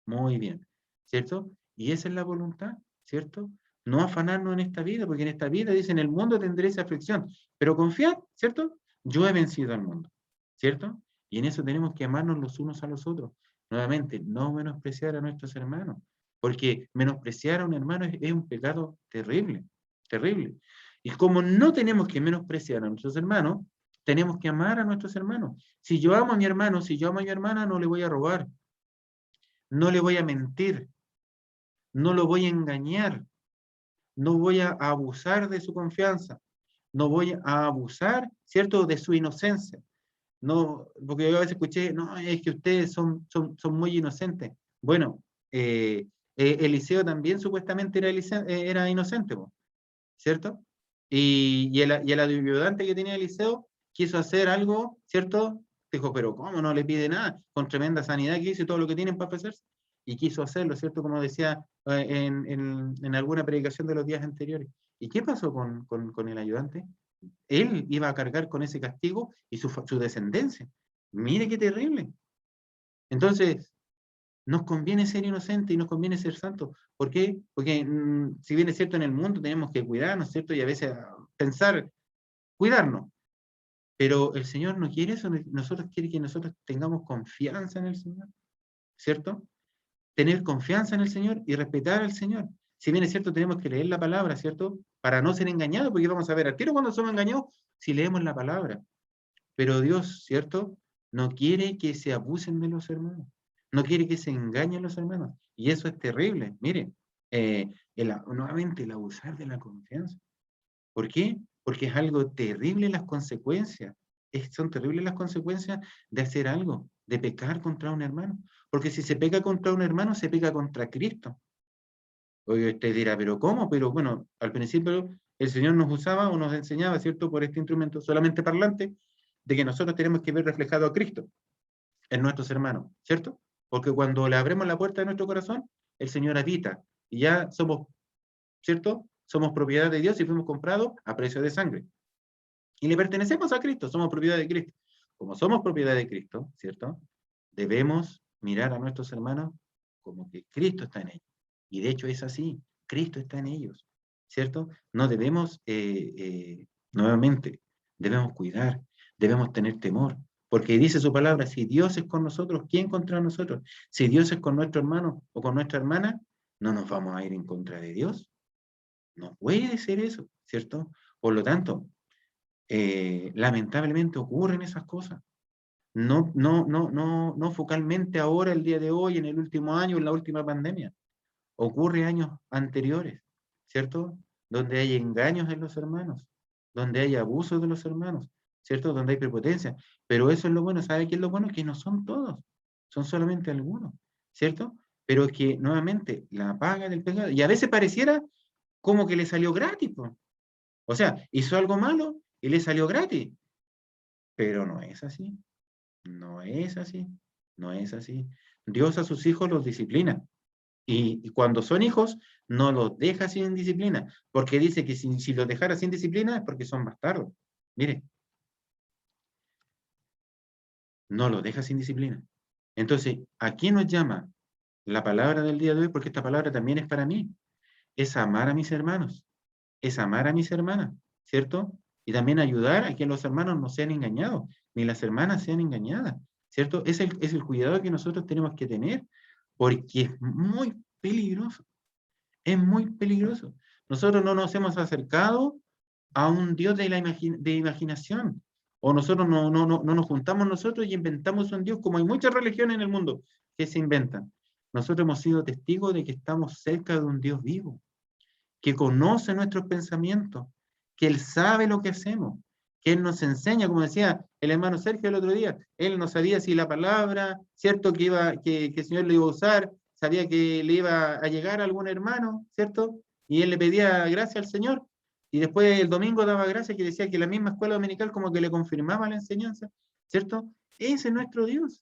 muy bien, ¿cierto? Y esa es la voluntad, ¿cierto? No afanarnos en esta vida, porque en esta vida dice, en el mundo tendréis aflicción, pero confiad, ¿cierto? Yo he vencido al mundo, ¿cierto? Y en eso tenemos que amarnos los unos a los otros. Nuevamente, no menospreciar a nuestros hermanos, porque menospreciar a un hermano es un pecado terrible, terrible. Y como no tenemos que menospreciar a nuestros hermanos, tenemos que amar a nuestros hermanos. Si yo amo a mi hermano, si yo amo a mi hermana, no le voy a robar, no le voy a mentir, no lo voy a engañar, no voy a abusar de su confianza, no voy a abusar, ¿cierto?, de su inocencia. No, porque yo a veces escuché, no, es que ustedes son muy inocentes. Bueno, Eliseo también supuestamente era inocente, ¿cierto? Y el ayudante que tenía Eliseo quiso hacer algo, ¿cierto? Dijo, pero ¿cómo no le pide nada? Con tremenda sanidad que hizo todo lo que tienen para ofrecerse. Y quiso hacerlo, ¿cierto? Como decía en alguna predicación de los días anteriores. ¿Y qué pasó con el ayudante? Él iba a cargar con ese castigo y su descendencia. Mire qué terrible. Entonces, nos conviene ser inocentes y nos conviene ser santos. ¿Por qué? Porque si bien es cierto en el mundo tenemos que cuidarnos, ¿cierto? Y a veces pensar, cuidarnos. Pero el Señor no quiere eso, nosotros quiere que nosotros tengamos confianza en el Señor, ¿cierto? Tener confianza en el Señor y respetar al Señor. Si bien es cierto, tenemos que leer la palabra, ¿cierto? Para no ser engañados, porque vamos a ver al tiro cuando somos engañados, si leemos la palabra. Pero Dios, ¿cierto? No quiere que se abusen de los hermanos. No quiere que se engañen los hermanos. Y eso es terrible. Miren, nuevamente el abusar de la confianza. ¿Por qué? Porque es algo terrible las consecuencias. Son terribles las consecuencias de hacer algo, de pecar contra un hermano. Porque si se peca contra un hermano, se peca contra Cristo. Oye, usted dirá, ¿pero cómo? Pero bueno, al principio el Señor nos usaba o nos enseñaba, ¿cierto? Por este instrumento solamente parlante, de que nosotros tenemos que ver reflejado a Cristo en nuestros hermanos, ¿cierto? Porque cuando le abrimos la puerta de nuestro corazón, el Señor habita y ya somos, ¿cierto? Somos propiedad de Dios y fuimos comprados a precio de sangre. Y le pertenecemos a Cristo, somos propiedad de Cristo. Como somos propiedad de Cristo, ¿cierto? Debemos mirar a nuestros hermanos como que Cristo está en ellos. Y de hecho es así, Cristo está en ellos, ¿cierto? No debemos, nuevamente, debemos cuidar, debemos tener temor, porque dice su palabra, si Dios es con nosotros, ¿quién contra nosotros? Si Dios es con nuestro hermano o con nuestra hermana, no nos vamos a ir en contra de Dios. No puede ser eso, ¿cierto? Por lo tanto, lamentablemente ocurren esas cosas. No focalmente ahora, el día de hoy, en el último año, en la última pandemia. Ocurre años anteriores, ¿cierto? Donde hay engaños en los hermanos, donde hay abusos de los hermanos, ¿cierto? Donde hay prepotencia. Pero eso es lo bueno. ¿Sabe qué es lo bueno? Que no son todos, son solamente algunos, ¿cierto? Pero es que, nuevamente, la paga del pecado, y a veces pareciera como que le salió gratis, po. O sea, hizo algo malo y le salió gratis. Pero no es así. No es así. No es así. Dios a sus hijos los disciplina. Y cuando son hijos, no los deja sin disciplina. Porque dice que si los dejara sin disciplina es porque son bastardos. Mire. No los deja sin disciplina. Entonces, ¿a quién nos llama la palabra del día de hoy? Porque esta palabra también es para mí. Es amar a mis hermanos. Es amar a mis hermanas, ¿cierto? Y también ayudar a que los hermanos no sean engañados, ni las hermanas sean engañadas, ¿cierto? Es el cuidado que nosotros tenemos que tener, porque es muy peligroso. Es muy peligroso. Nosotros no nos hemos acercado a un Dios de imaginación. O nosotros no nos juntamos nosotros y inventamos un Dios, como hay muchas religiones en el mundo que se inventan. Nosotros hemos sido testigos de que estamos cerca de un Dios vivo, que conoce nuestros pensamientos, que Él sabe lo que hacemos, que Él nos enseña, como decía el hermano Sergio el otro día, Él no sabía si la palabra, ¿cierto? Que el Señor le iba a usar, sabía que le iba a llegar a algún hermano, ¿cierto? Y Él le pedía gracia al Señor, y después el domingo daba gracia, que decía que la misma escuela dominical como que le confirmaba la enseñanza, ¿cierto? Ese es nuestro Dios.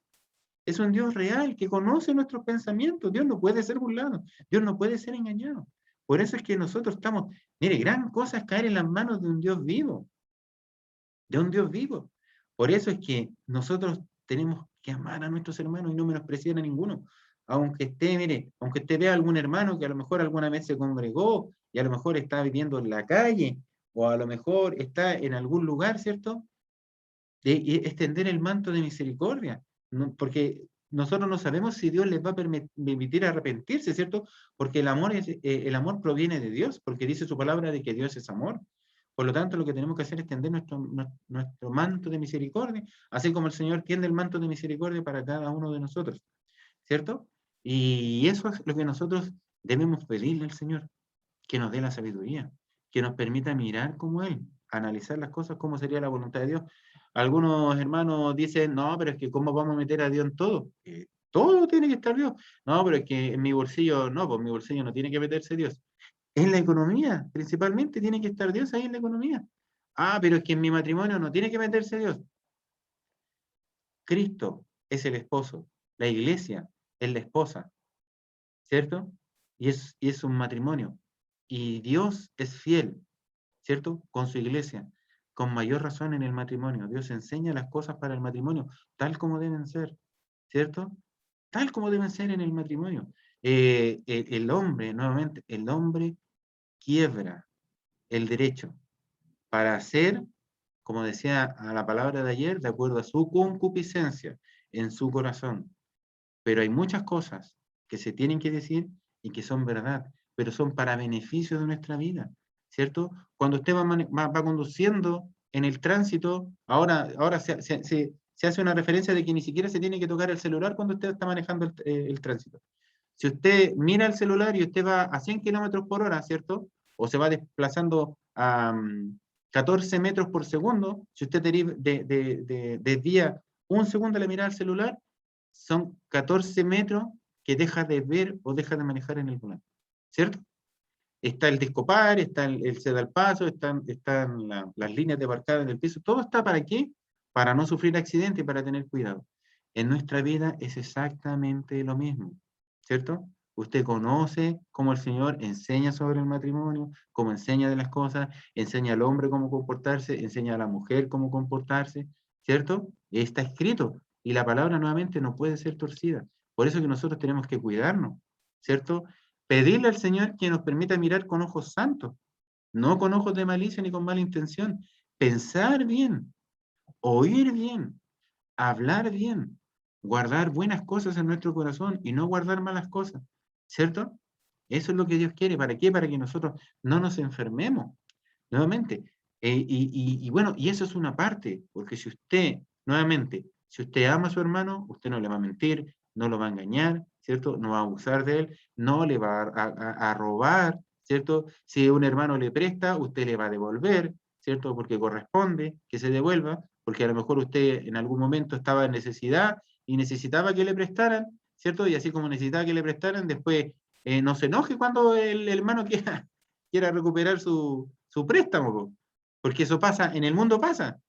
Es un Dios real que conoce nuestros pensamientos. Dios no puede ser burlado. Dios no puede ser engañado. Por eso es que nosotros estamos, mire, gran cosa es caer en las manos de un Dios vivo. De un Dios vivo. Por eso es que nosotros tenemos que amar a nuestros hermanos y no menospreciar a ninguno. Aunque esté, mire, aunque usted vea a algún hermano que a lo mejor alguna vez se congregó y a lo mejor está viviendo en la calle o a lo mejor está en algún lugar, ¿cierto? De extender el manto de misericordia, ¿no? Porque nosotros no sabemos si Dios les va a permitir arrepentirse, ¿cierto? Porque el amor proviene de Dios, porque dice su palabra de que Dios es amor. Por lo tanto, lo que tenemos que hacer es extender nuestro manto de misericordia, así como el Señor tiende el manto de misericordia para cada uno de nosotros, ¿cierto? Y eso es lo que nosotros debemos pedirle al Señor, que nos dé la sabiduría, que nos permita mirar como Él, analizar las cosas como sería la voluntad de Dios. Algunos hermanos dicen, no, pero es que ¿cómo vamos a meter a Dios en todo? Todo tiene que estar Dios. No, pero es que en mi bolsillo, no, pues en mi bolsillo no tiene que meterse Dios. En la economía, principalmente, tiene que estar Dios ahí en la economía. Ah, pero es que en mi matrimonio no tiene que meterse Dios. Cristo es el esposo, la iglesia es la esposa, ¿cierto? Y es un matrimonio. Y Dios es fiel, ¿cierto? Con su iglesia, con mayor razón en el matrimonio. Dios enseña las cosas para el matrimonio, tal como deben ser, ¿cierto? Tal como deben ser en el matrimonio. El hombre, nuevamente, el hombre quiebra el derecho para hacer, como decía a la palabra de ayer, de acuerdo a su concupiscencia en su corazón. Pero hay muchas cosas que se tienen que decir y que son verdad, pero son para beneficio de nuestra vida, ¿cierto? Cuando usted va conduciendo en el tránsito, ahora se hace una referencia de que ni siquiera se tiene que tocar el celular cuando usted está manejando el tránsito. Si usted mira el celular y usted va a 100 kilómetros por hora, ¿cierto? O se va desplazando a 14 metros por segundo, si usted desvía un segundo la mirada al celular, son 14 metros que deja de ver o deja de manejar en el volante, ¿cierto? Está el discopar, está el ceda al paso, están las líneas de marcada en el piso, todo está ¿para qué? Para no sufrir accidentes y para tener cuidado. En nuestra vida es exactamente lo mismo, ¿cierto? Usted conoce cómo el Señor enseña sobre el matrimonio, cómo enseña de las cosas, enseña al hombre cómo comportarse, enseña a la mujer cómo comportarse, ¿cierto? Está escrito y la palabra nuevamente no puede ser torcida. Por eso que nosotros tenemos que cuidarnos, ¿cierto? Pedirle al Señor que nos permita mirar con ojos santos, no con ojos de malicia ni con mala intención. Pensar bien, oír bien, hablar bien, guardar buenas cosas en nuestro corazón y no guardar malas cosas, ¿cierto? Eso es lo que Dios quiere. ¿Para qué? Para que nosotros no nos enfermemos. Nuevamente, bueno, y eso es una parte, porque si usted, nuevamente, si usted ama a su hermano, usted no le va a mentir, no lo va a engañar, ¿cierto? No va a abusar de él, no le va a robar, ¿cierto? Si un hermano le presta, usted le va a devolver, ¿cierto? Porque corresponde que se devuelva, porque a lo mejor usted en algún momento estaba en necesidad y necesitaba que le prestaran, ¿cierto? Y así como necesitaba que le prestaran, después no se enoje cuando el hermano quiera recuperar su préstamo, porque eso pasa, en el mundo pasa.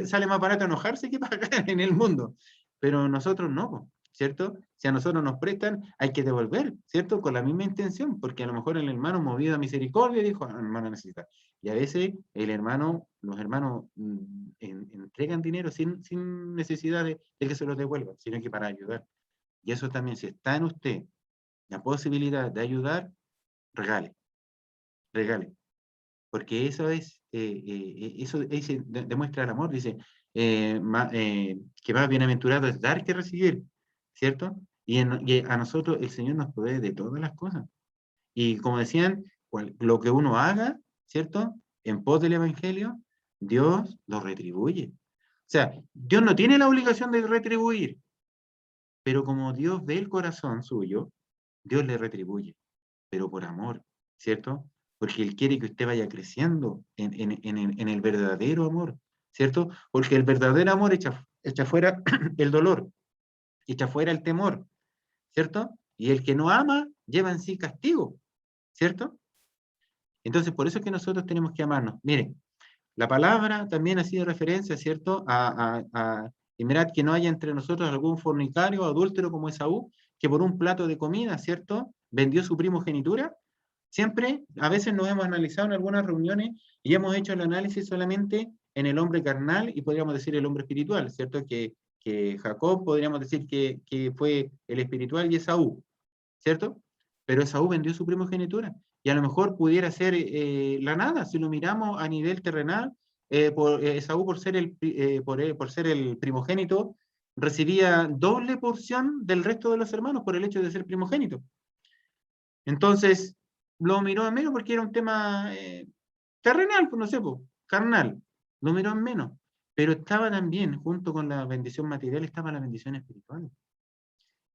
Sale más barato enojarse que pagar en el mundo, pero nosotros no, ¿cierto? Si a nosotros nos prestan, hay que devolver, ¿cierto? Con la misma intención, porque a lo mejor el hermano movido a misericordia dijo, hermano necesita. Y a veces los hermanos entregan dinero sin necesidad de que se los devuelvan, sino que para ayudar. Y eso también, si está en usted la posibilidad de ayudar, regale. Porque eso demuestra el amor, dice, que más bienaventurado es dar que recibir, ¿cierto? Y a nosotros el Señor nos provee de todas las cosas. Y como decían, lo que uno haga, ¿cierto? En pos del Evangelio, Dios lo retribuye. O sea, Dios no tiene la obligación de retribuir, pero como Dios ve el corazón suyo, Dios le retribuye, pero por amor, ¿cierto? porque Él quiere que usted vaya creciendo en el verdadero amor, ¿cierto? Porque el verdadero amor echa fuera el dolor, echa fuera el temor, ¿cierto? Y el que no ama lleva en sí castigo, ¿cierto? Entonces, por eso es que nosotros tenemos que amarnos. Miren, la palabra también ha sido referencia, ¿cierto? Y mirad que no haya entre nosotros algún fornicario o adúltero como Esaú, que por un plato de comida, ¿cierto? Vendió su primogenitura. Siempre, a veces nos hemos analizado en algunas reuniones y hemos hecho el análisis solamente en el hombre carnal y podríamos decir el hombre espiritual, ¿cierto? Que Jacob podríamos decir que fue el espiritual y Esaú, ¿cierto? Pero Esaú vendió su primogenitura y a lo mejor pudiera ser la nada, si lo miramos a nivel terrenal, Esaú por ser por ser el primogénito recibía doble porción del resto de los hermanos por el hecho de ser primogénito. Entonces, lo miró en menos porque era un tema terrenal, pues no sé, pues, carnal. Lo miró en menos. Pero estaba también, junto con la bendición material, estaba la bendición espiritual.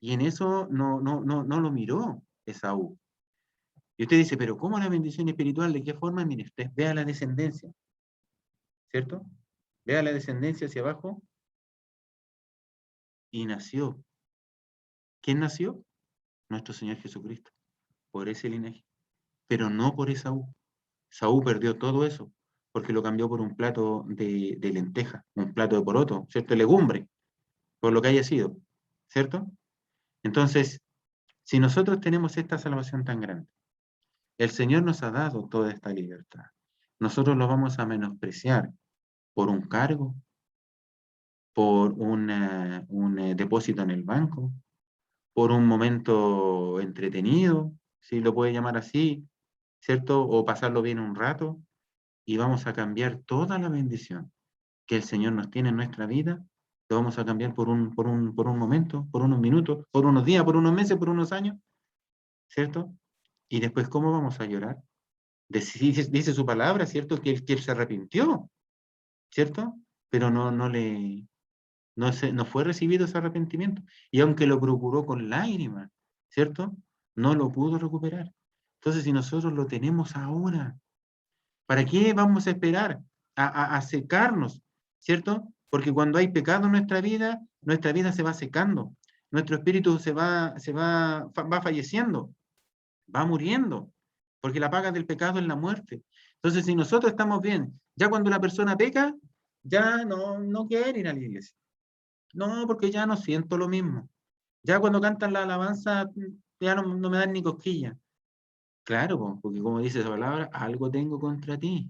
Y en eso no lo miró Esaú. Y usted dice, pero ¿cómo la bendición espiritual? ¿De qué forma? Mire, usted vea la descendencia, ¿cierto? Vea la descendencia hacia abajo. Y nació. ¿Quién nació? Nuestro Señor Jesucristo. Por ese linaje. Pero no por Esaú. Esaú perdió todo eso, porque lo cambió por un plato de lenteja, un plato de poroto, ¿cierto? Legumbre, por lo que haya sido, ¿cierto? Entonces, si nosotros tenemos esta salvación tan grande, el Señor nos ha dado toda esta libertad, nosotros lo vamos a menospreciar por un cargo, por un depósito en el banco, por un momento entretenido, si lo puede llamar así, ¿cierto? O pasarlo bien un rato, y vamos a cambiar toda la bendición que el Señor nos tiene en nuestra vida, lo vamos a cambiar por un momento, por unos minutos, por unos días, por unos meses, por unos años, ¿cierto? Y después, ¿cómo vamos a llorar? Dice su palabra, ¿cierto? Que él se arrepintió, ¿cierto? Pero no fue recibido ese arrepentimiento. Y aunque lo procuró con lágrimas, ¿cierto? No lo pudo recuperar. Entonces, si nosotros lo tenemos ahora, ¿para qué vamos a esperar a secarnos? ¿Cierto? Porque cuando hay pecado en nuestra vida se va secando. Nuestro espíritu va falleciendo, va muriendo, porque la paga del pecado es la muerte. Entonces, si nosotros estamos bien, ya cuando la persona peca, ya no quiere ir a la iglesia. No, porque ya no siento lo mismo. Ya cuando cantan la alabanza, ya no me dan ni cosquillas. Claro, porque como dice esa palabra, algo tengo contra ti,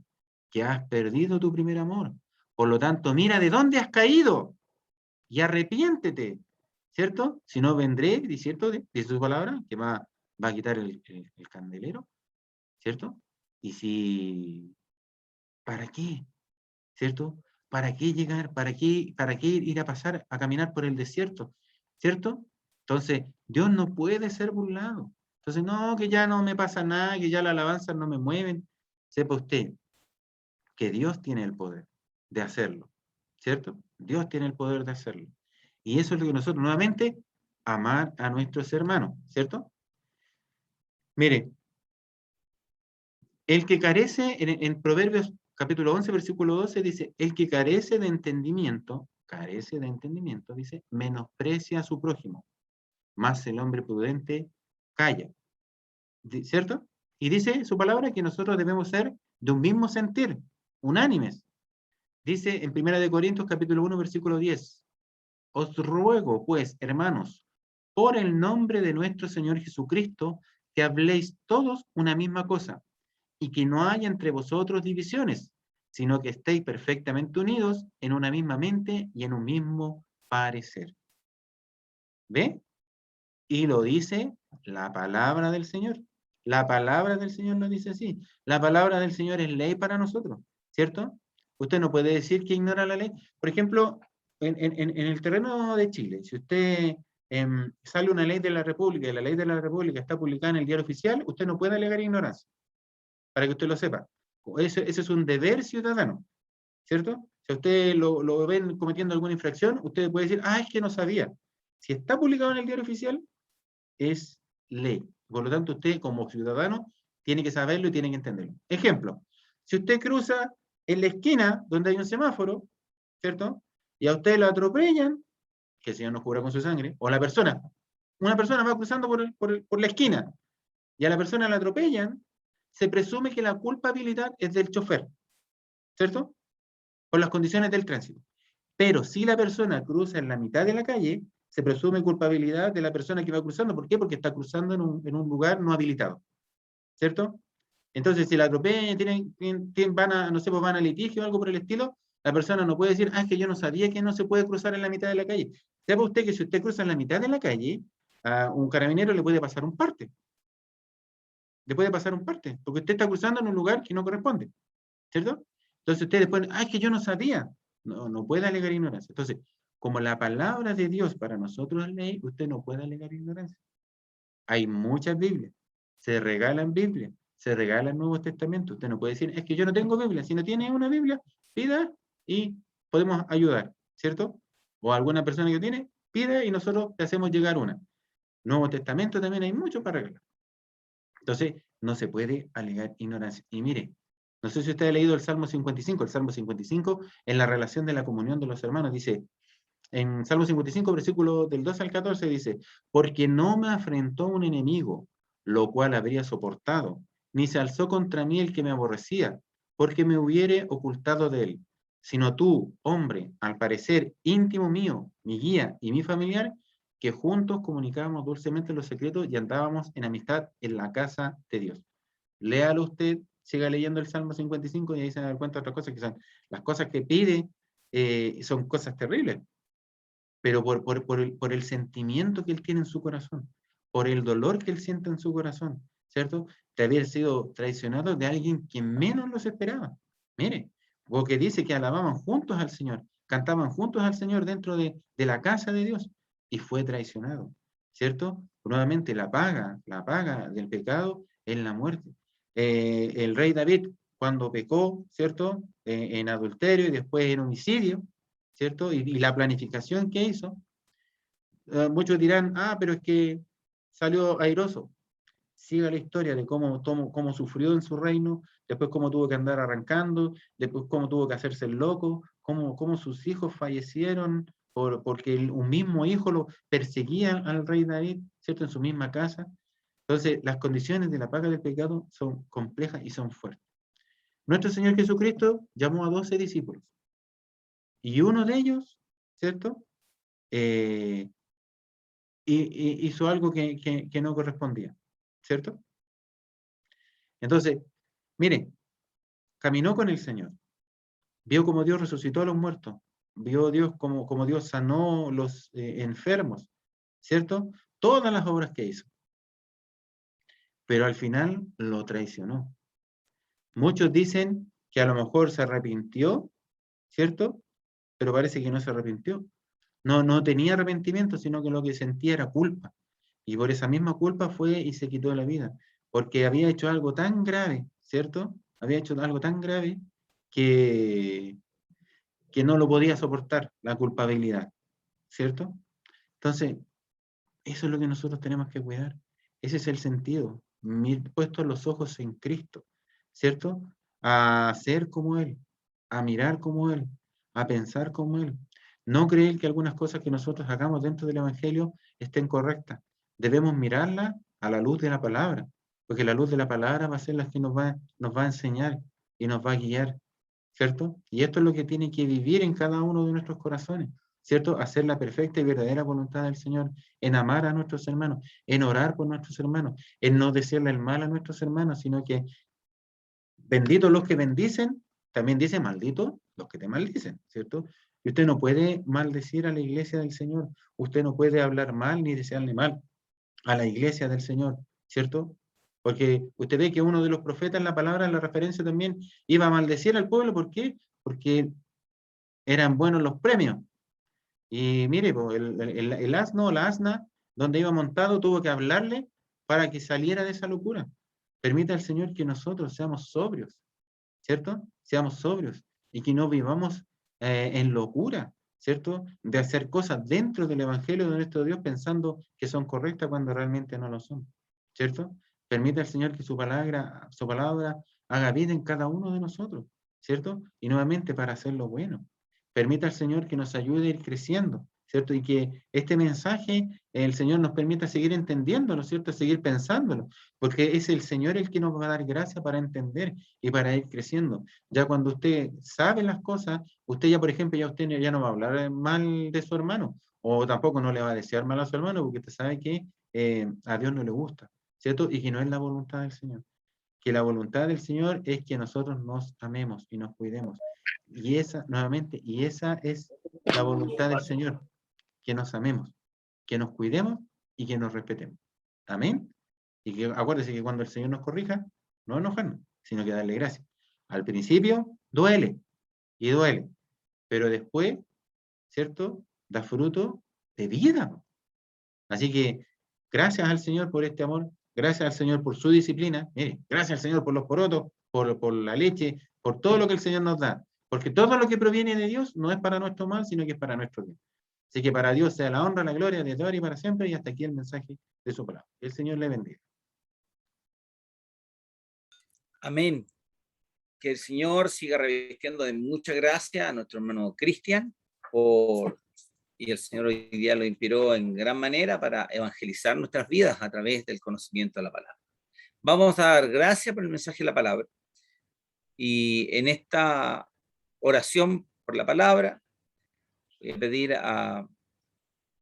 que has perdido tu primer amor. Por lo tanto, mira de dónde has caído y arrepiéntete, ¿cierto? Si no vendré, ¿cierto? Dice su palabra, que va a quitar el candelero, ¿cierto? Y si, ¿para qué? ¿Cierto? ¿Para qué llegar? ¿Para qué ir a caminar por el desierto? ¿Cierto? Entonces, Dios no puede ser burlado. Entonces, no, que ya no me pasa nada, que ya las alabanzas no me mueven. Sepa usted que Dios tiene el poder de hacerlo, ¿cierto? Dios tiene el poder de hacerlo. Y eso es lo que nosotros, nuevamente, amar a nuestros hermanos, ¿cierto? Mire, el que carece, en Proverbios capítulo 11, versículo 12, dice, el que carece de entendimiento, dice, menosprecia a su prójimo, más el hombre prudente calla, ¿cierto? Y dice su palabra que nosotros debemos ser de un mismo sentir, unánimes. Dice en 1 Corintios capítulo 1, versículo 10, os ruego, pues, hermanos, por el nombre de nuestro Señor Jesucristo, que habléis todos una misma cosa, y que no haya entre vosotros divisiones, sino que estéis perfectamente unidos en una misma mente y en un mismo parecer. ¿Ve? Y lo dice la palabra del Señor. La palabra del Señor lo dice así. La palabra del Señor es ley para nosotros, ¿cierto? Usted no puede decir que ignora la ley. Por ejemplo, en el terreno de Chile, si usted sale una ley de la República y la ley de la República está publicada en el diario oficial, usted no puede alegar ignorancia, para que usted lo sepa. Ese es un deber ciudadano, ¿cierto? Si usted lo ven cometiendo alguna infracción, usted puede decir, es que no sabía. Si está publicado en el diario oficial, es ley. Por lo tanto, usted como ciudadano tiene que saberlo y tiene que entenderlo. Ejemplo, si usted cruza en la esquina donde hay un semáforo, ¿cierto? Y a usted lo atropellan, que el Señor nos cubra con su sangre, o una persona va cruzando por la esquina, y a la persona la atropellan, se presume que la culpabilidad es del chofer, ¿cierto? Por las condiciones del tránsito. Pero si la persona cruza en la mitad de la calle, se presume culpabilidad de la persona que va cruzando. ¿Por qué? Porque está cruzando en un lugar no habilitado, ¿cierto? Entonces, si la atropellan, no sé, pues van a litigio o algo por el estilo, la persona no puede decir, es que yo no sabía que no se puede cruzar en la mitad de la calle. Sepa usted que si usted cruza en la mitad de la calle, a un carabinero le puede pasar un parte. Le puede pasar un parte, porque usted está cruzando en un lugar que no corresponde, ¿cierto? Entonces usted después, es que yo no sabía. No puede alegar ignorancia. Entonces, como la palabra de Dios para nosotros es ley, usted no puede alegar ignorancia. Hay muchas Biblias, se regalan Biblias, se regalan Nuevos Testamentos. Usted no puede decir, es que yo no tengo Biblia. Si no tiene una Biblia, pida y podemos ayudar, ¿cierto? O alguna persona que tiene, pida y nosotros le hacemos llegar una. Nuevo Testamento también hay mucho para regalar. Entonces, no se puede alegar ignorancia. Y mire, no sé si usted ha leído el Salmo 55. El Salmo 55, en la relación de la comunión de los hermanos, dice, en Salmo 55, versículo del 2 al 14, dice, porque no me afrentó un enemigo, lo cual habría soportado, ni se alzó contra mí el que me aborrecía, porque me hubiere ocultado de él. Sino tú, hombre, al parecer íntimo mío, mi guía y mi familiar, que juntos comunicábamos dulcemente los secretos y andábamos en amistad en la casa de Dios. Léalo usted, siga leyendo el Salmo 55 y ahí se da cuenta de otras cosas que son las cosas que pide, son cosas terribles, pero por el sentimiento que él tiene en su corazón, por el dolor que él siente en su corazón, ¿cierto? De haber sido traicionado de alguien que menos los esperaba. Mire, porque dice que alababan juntos al Señor, cantaban juntos al Señor dentro de la casa de Dios, y fue traicionado, ¿cierto? Nuevamente la paga del pecado es la muerte. El rey David, cuando pecó, ¿cierto? En adulterio y después en homicidio, ¿cierto? Y la planificación que hizo, muchos dirán, pero es que salió airoso. Siga la historia de cómo sufrió en su reino, después cómo tuvo que andar arrancando, después cómo tuvo que hacerse el loco, cómo sus hijos fallecieron porque un mismo hijo lo perseguía al rey David, ¿cierto? En su misma casa. Entonces, las condiciones de la paga del pecado son complejas y son fuertes. Nuestro Señor Jesucristo llamó a 12 discípulos. Y uno de ellos, ¿cierto? Hizo algo que no correspondía, ¿cierto? Entonces, mire, caminó con el Señor, vio cómo Dios resucitó a los muertos, vio Dios como Dios sanó los enfermos, ¿cierto? Todas las obras que hizo. Pero al final lo traicionó. Muchos dicen que a lo mejor se arrepintió, ¿cierto? Pero parece que no se arrepintió. No tenía arrepentimiento, sino que lo que sentía era culpa. Y por esa misma culpa fue y se quitó la vida. Porque había hecho algo tan grave, ¿cierto? Había hecho algo tan grave que no lo podía soportar, la culpabilidad, ¿cierto? Entonces, eso es lo que nosotros tenemos que cuidar. Ese es el sentido. Puestos los ojos en Cristo, ¿cierto? A ser como Él, a mirar como Él, a pensar como Él. No creer que algunas cosas que nosotros hagamos dentro del Evangelio estén correctas. Debemos mirarlas a la luz de la palabra, porque la luz de la palabra va a ser la que nos va a enseñar y nos va a guiar, ¿cierto? Y esto es lo que tiene que vivir en cada uno de nuestros corazones, ¿cierto? Hacer la perfecta y verdadera voluntad del Señor, en amar a nuestros hermanos, en orar por nuestros hermanos, en no desearle el mal a nuestros hermanos, sino que benditos los que bendicen, también dice malditos los que te maldicen, ¿cierto? Y usted no puede maldecir a la iglesia del Señor, usted no puede hablar mal ni desearle mal a la iglesia del Señor, ¿cierto? Porque usted ve que uno de los profetas en la palabra, en la referencia también, iba a maldecir al pueblo. ¿Por qué? Porque eran buenos los premios. Y mire, el asno o la asna, donde iba montado, tuvo que hablarle para que saliera de esa locura. Permita al Señor que nosotros seamos sobrios, ¿cierto? Seamos sobrios y que no vivamos en locura, ¿cierto? De hacer cosas dentro del Evangelio de nuestro Dios pensando que son correctas cuando realmente no lo son, ¿cierto? Permita al Señor que su palabra haga vida en cada uno de nosotros, ¿cierto? Y nuevamente para hacer lo bueno. Permita al Señor que nos ayude a ir creciendo, ¿cierto? Y que este mensaje, el Señor nos permita seguir entendiéndolo, ¿cierto? Seguir pensándolo, porque es el Señor el que nos va a dar gracia para entender y para ir creciendo. Ya cuando usted sabe las cosas, usted ya, por ejemplo, usted ya no va a hablar mal de su hermano, o tampoco no le va a desear mal a su hermano, porque usted sabe que a Dios no le gusta, ¿cierto? Y que no es la voluntad del Señor. Que la voluntad del Señor es que nosotros nos amemos y nos cuidemos. Y esa, nuevamente, y esa es la voluntad del Señor, que nos amemos, que nos cuidemos y que nos respetemos. Amén. Y que acuérdese que cuando el Señor nos corrija, no enojarnos, sino que darle gracias. Al principio duele, y duele, pero después, ¿cierto? Da fruto de vida. Así que gracias al Señor por este amor, gracias al Señor por su disciplina, mire, gracias al Señor por los porotos, por la leche, por todo lo que el Señor nos da, porque todo lo que proviene de Dios no es para nuestro mal, sino que es para nuestro bien. Así que para Dios sea la honra, la gloria, desde ahora y para siempre, y hasta aquí el mensaje de su palabra. El Señor le bendiga. Amén. Que el Señor siga revistiendo de mucha gracia a nuestro hermano Cristian, y el Señor hoy día lo inspiró en gran manera para evangelizar nuestras vidas a través del conocimiento de la palabra. Vamos a dar gracias por el mensaje de la palabra, y en esta oración por la palabra voy a pedir a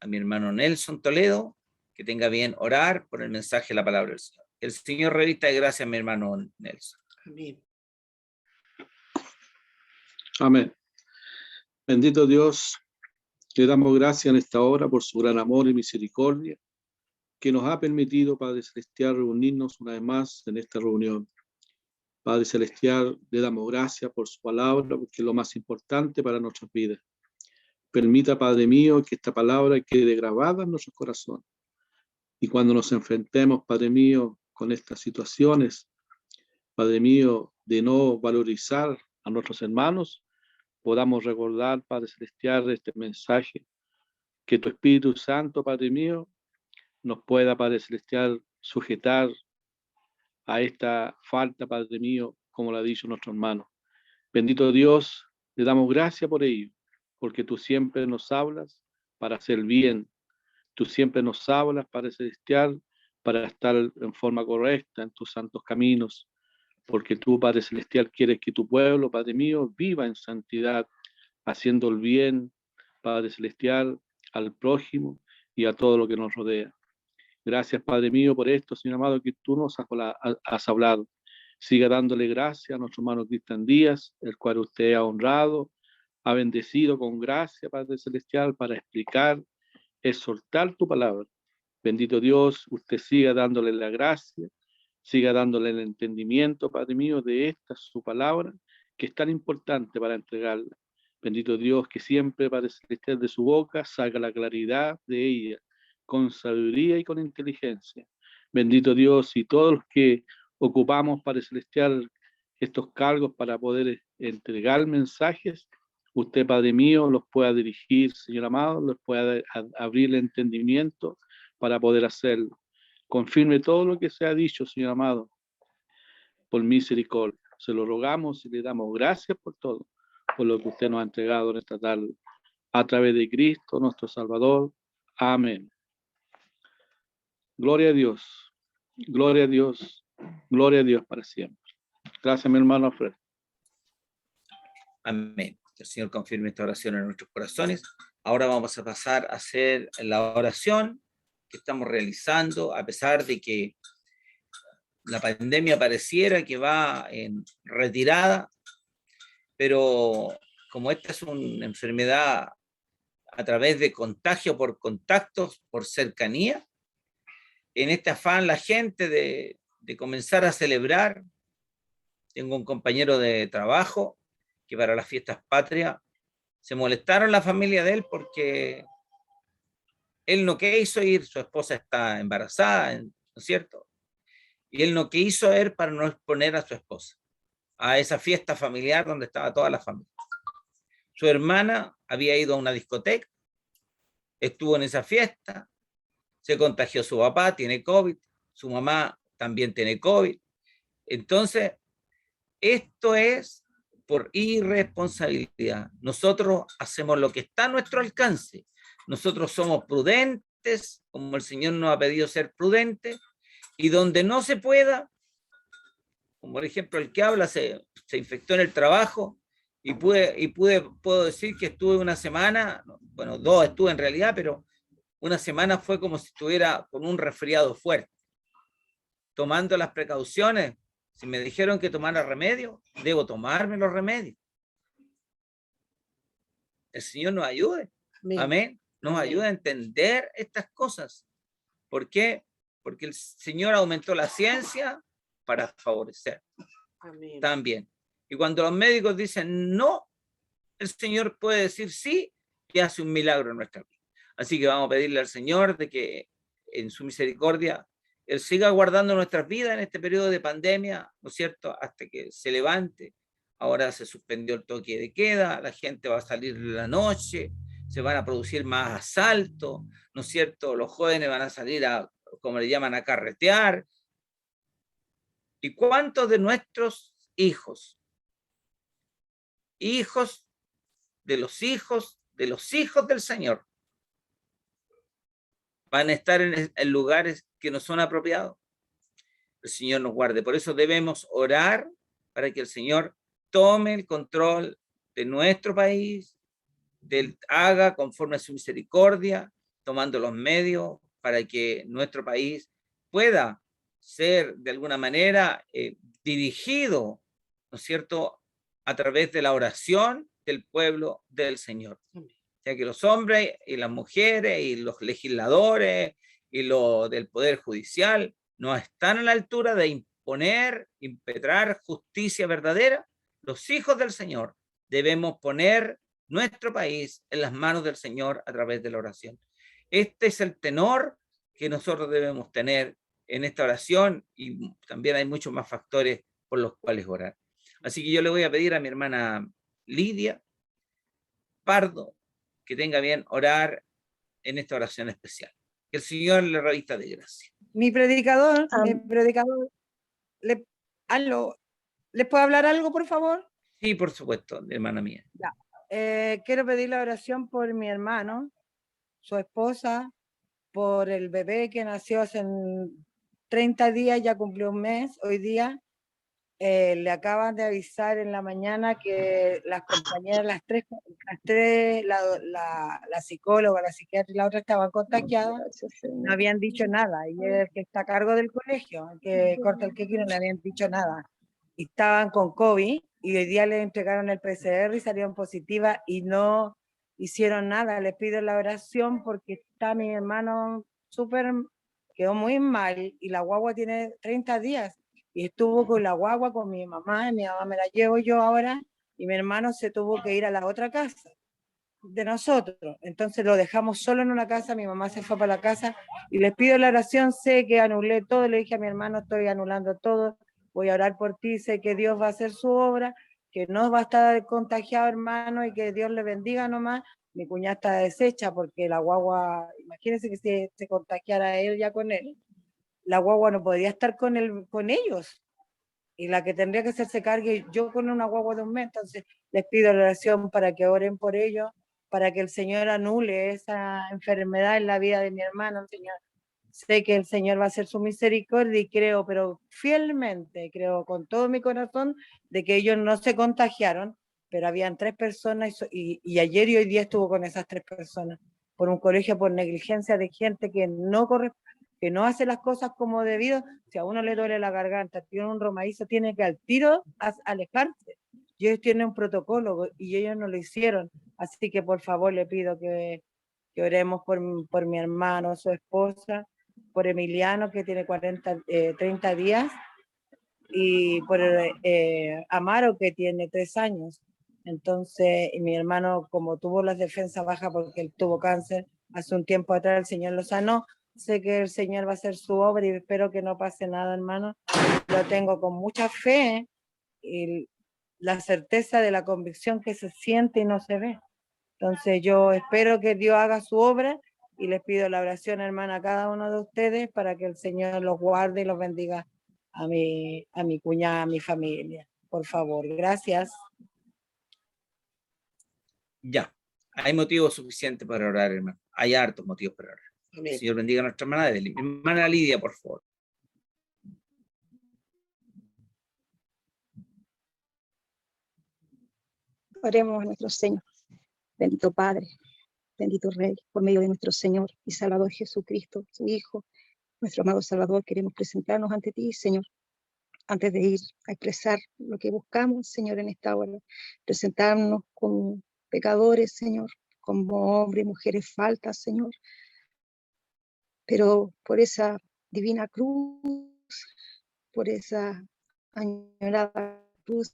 mi hermano Nelson Toledo que tenga bien orar por el mensaje de la palabra del Señor. El Señor revista de gracia a mi hermano Nelson. Amén. Amén. Bendito Dios, le damos gracias en esta hora por su gran amor y misericordia que nos ha permitido, Padre Celestial, reunirnos una vez más en esta reunión. Padre Celestial, le damos gracias por su palabra, porque es lo más importante para nuestras vidas. Permita, Padre mío, que esta palabra quede grabada en nuestros corazones. Y cuando nos enfrentemos, Padre mío, con estas situaciones, Padre mío, de no valorizar a nuestros hermanos, podamos recordar, Padre Celestial, este mensaje, que tu Espíritu Santo, Padre mío, nos pueda, Padre Celestial, sujetar a esta falta, Padre mío, como lo ha dicho nuestro hermano. Bendito Dios, le damos gracias por ello, porque tú siempre nos hablas para hacer bien, tú siempre nos hablas, Padre Celestial, para estar en forma correcta en tus santos caminos, porque tú, Padre Celestial, quieres que tu pueblo, Padre mío, viva en santidad, haciendo el bien, Padre Celestial, al prójimo y a todo lo que nos rodea. Gracias, Padre mío, por esto, Señor amado, que tú nos has hablado. Siga dándole gracias a nuestro hermano Cristian Díaz, el cual usted ha honrado, ha bendecido con gracia, Padre Celestial, para explicar, exhortar tu palabra. Bendito Dios, usted siga dándole la gracia, siga dándole el entendimiento, Padre mío, de esta su palabra, que es tan importante para entregarla. Bendito Dios, que siempre, Padre Celestial, de su boca salga la claridad de ella, con sabiduría y con inteligencia. Bendito Dios, y todos los que ocupamos, Padre Celestial, estos cargos para poder entregar mensajes, usted, Padre mío, los pueda dirigir, Señor amado, los pueda abrir el entendimiento para poder hacerlo. Confirme todo lo que se ha dicho, Señor amado, por misericordia. Se lo rogamos y le damos gracias por todo, por lo que usted nos ha entregado en esta tarde. A través de Cristo, nuestro Salvador. Amén. Gloria a Dios. Gloria a Dios. Gloria a Dios para siempre. Gracias, mi hermano Alfredo. Amén. Que el Señor confirme esta oración en nuestros corazones. Ahora vamos a pasar a hacer la oración que estamos realizando, a pesar de que la pandemia pareciera que va en retirada, pero como esta es una enfermedad a través de contagio por contactos, por cercanía, en este afán la gente de comenzar a celebrar, tengo un compañero de trabajo que para las fiestas patrias se molestaron la familia de él porque él no quiso ir, su esposa está embarazada, ¿no es cierto? Y él no quiso ir para no exponer a su esposa a esa fiesta familiar donde estaba toda la familia. Su hermana había ido a una discoteca, estuvo en esa fiesta, se contagió su papá, tiene COVID, su mamá también tiene COVID. Entonces, esto es por irresponsabilidad. Nosotros hacemos lo que está a nuestro alcance. Nosotros somos prudentes, como el Señor nos ha pedido ser prudentes, y donde no se pueda, como por ejemplo el que habla se infectó en el trabajo, y puedo decir que estuve una semana, bueno, 2 estuve en realidad, pero una semana fue como si estuviera con un resfriado fuerte, tomando las precauciones. Si me dijeron que tomara remedio, debo tomarme los remedios. El Señor nos ayude. Amén. Nos ayuda a entender estas cosas. ¿Por qué? Porque el Señor aumentó la ciencia para favorecer. Amén. También. Y cuando los médicos dicen no, el Señor puede decir sí y hace un milagro en nuestra vida. Así que vamos a pedirle al Señor de que en su misericordia Él siga guardando nuestras vidas en este periodo de pandemia, ¿no es cierto?, hasta que se levante. Ahora se suspendió el toque de queda, la gente va a salir en la noche, se van a producir más asaltos, ¿no es cierto? Los jóvenes van a salir a, como le llaman, a carretear. ¿Y cuántos de nuestros hijos de los hijos del Señor van a estar en lugares que no son apropiados? El Señor nos guarde. Por eso debemos orar para que el Señor tome el control de nuestro país, haga conforme a su misericordia, tomando los medios para que nuestro país pueda ser de alguna manera dirigido, ¿no es cierto?, a través de la oración del pueblo del Señor. O sea, que los hombres y las mujeres y los legisladores y lo del Poder Judicial no están a la altura de impetrar justicia verdadera. Los hijos del Señor debemos poner nuestro país en las manos del Señor a través de la oración. Este es el tenor que nosotros debemos tener en esta oración, y también hay muchos más factores por los cuales orar. Así que yo le voy a pedir a mi hermana Lidia Pardo que tenga bien orar en esta oración especial. Que el Señor le revista de gracia. Mi predicador, ¿les puedo hablar algo, por favor? Sí, por supuesto, hermana mía. Ya. Quiero pedir la oración por mi hermano, su esposa, por el bebé que nació hace 30 días, ya cumplió un mes hoy día. Le acaban de avisar en la mañana que las compañeras, las tres la psicóloga, la psiquiatra y la otra estaban contagiadas, no habían dicho nada, y el que está a cargo del colegio, el que corta el queque, no le habían dicho nada, y estaban con COVID, y hoy día le entregaron el PCR y salieron positivas, y no hicieron nada. Les pido la oración porque está mi hermano quedó muy mal, y la guagua tiene 30 días, y estuvo con la guagua, con mi mamá me la llevo yo ahora, y mi hermano se tuvo que ir a la otra casa de nosotros, entonces lo dejamos solo en una casa, mi mamá se fue para la casa, y les pido la oración. Sé que anulé todo, le dije a mi hermano, estoy anulando todo, voy a orar por ti, sé que Dios va a hacer su obra, que no va a estar contagiado, hermano, y que Dios le bendiga nomás. Mi cuñada está deshecha porque la guagua, imagínense que se contagiara él ya con él, la guagua no podría estar con ellos, y la que tendría que hacerse cargue yo con una guagua de un mes. Entonces les pido la oración para que oren por ellos, para que el Señor anule esa enfermedad en la vida de mi hermano. Señor, sé que el Señor va a hacer su misericordia, y creo, pero fielmente, creo con todo mi corazón, de que ellos no se contagiaron, pero habían 3 personas, y ayer y hoy día estuvo con esas 3 personas, por un colegio, por negligencia de gente que no hace las cosas como debido. Si a uno le duele la garganta, tiene un romadizo, tiene que al tiro alejarse. Y ellos tienen un protocolo y ellos no lo hicieron. Así que por favor le pido que oremos por mi hermano, su esposa, por Emiliano, que tiene 30 días, y por Amaro, que tiene 3 años. Entonces, y mi hermano, como tuvo las defensas bajas porque él tuvo cáncer hace un tiempo atrás, el Señor lo sanó. Sé que el Señor va a hacer su obra y espero que no pase nada, hermano. Lo tengo con mucha fe y la certeza de la convicción que se siente y no se ve. Entonces yo espero que Dios haga su obra y les pido la oración, hermana, a cada uno de ustedes para que el Señor los guarde y los bendiga a mi cuñada, a mi familia. Por favor, gracias. Ya, hay motivos suficientes para orar, hermano. Hay hartos motivos para orar. Amén. Señor bendiga a nuestra hermana Evelyn. Hermana Lidia, por favor. Oremos a nuestro Señor. Bendito Padre, bendito Rey, por medio de nuestro Señor y Salvador Jesucristo, su Hijo, nuestro amado Salvador, queremos presentarnos ante ti, Señor, antes de ir a expresar lo que buscamos, Señor, en esta hora. Presentarnos como pecadores, Señor, como hombres y mujeres faltas, Señor, pero por esa divina cruz, por esa añorada cruz,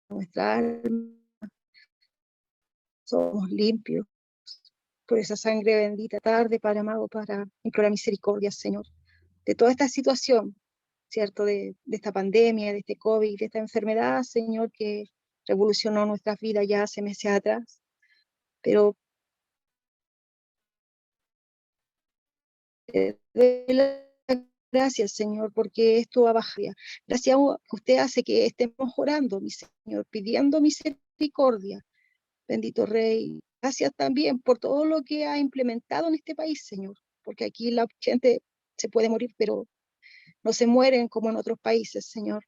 nuestra alma, somos limpios. Por esa sangre bendita tarde, Padre amado, para implorar misericordia, Señor, de toda esta situación, ¿cierto? De esta pandemia, de este COVID, de esta enfermedad, Señor, que revolucionó nuestras vidas ya hace meses atrás. Pero gracias, Señor, porque esto va a bajar. Gracias a usted hace que estemos orando, mi Señor, pidiendo misericordia. Bendito Rey. Gracias también por todo lo que ha implementado en este país, Señor, porque aquí la gente se puede morir, pero no se mueren como en otros países, Señor,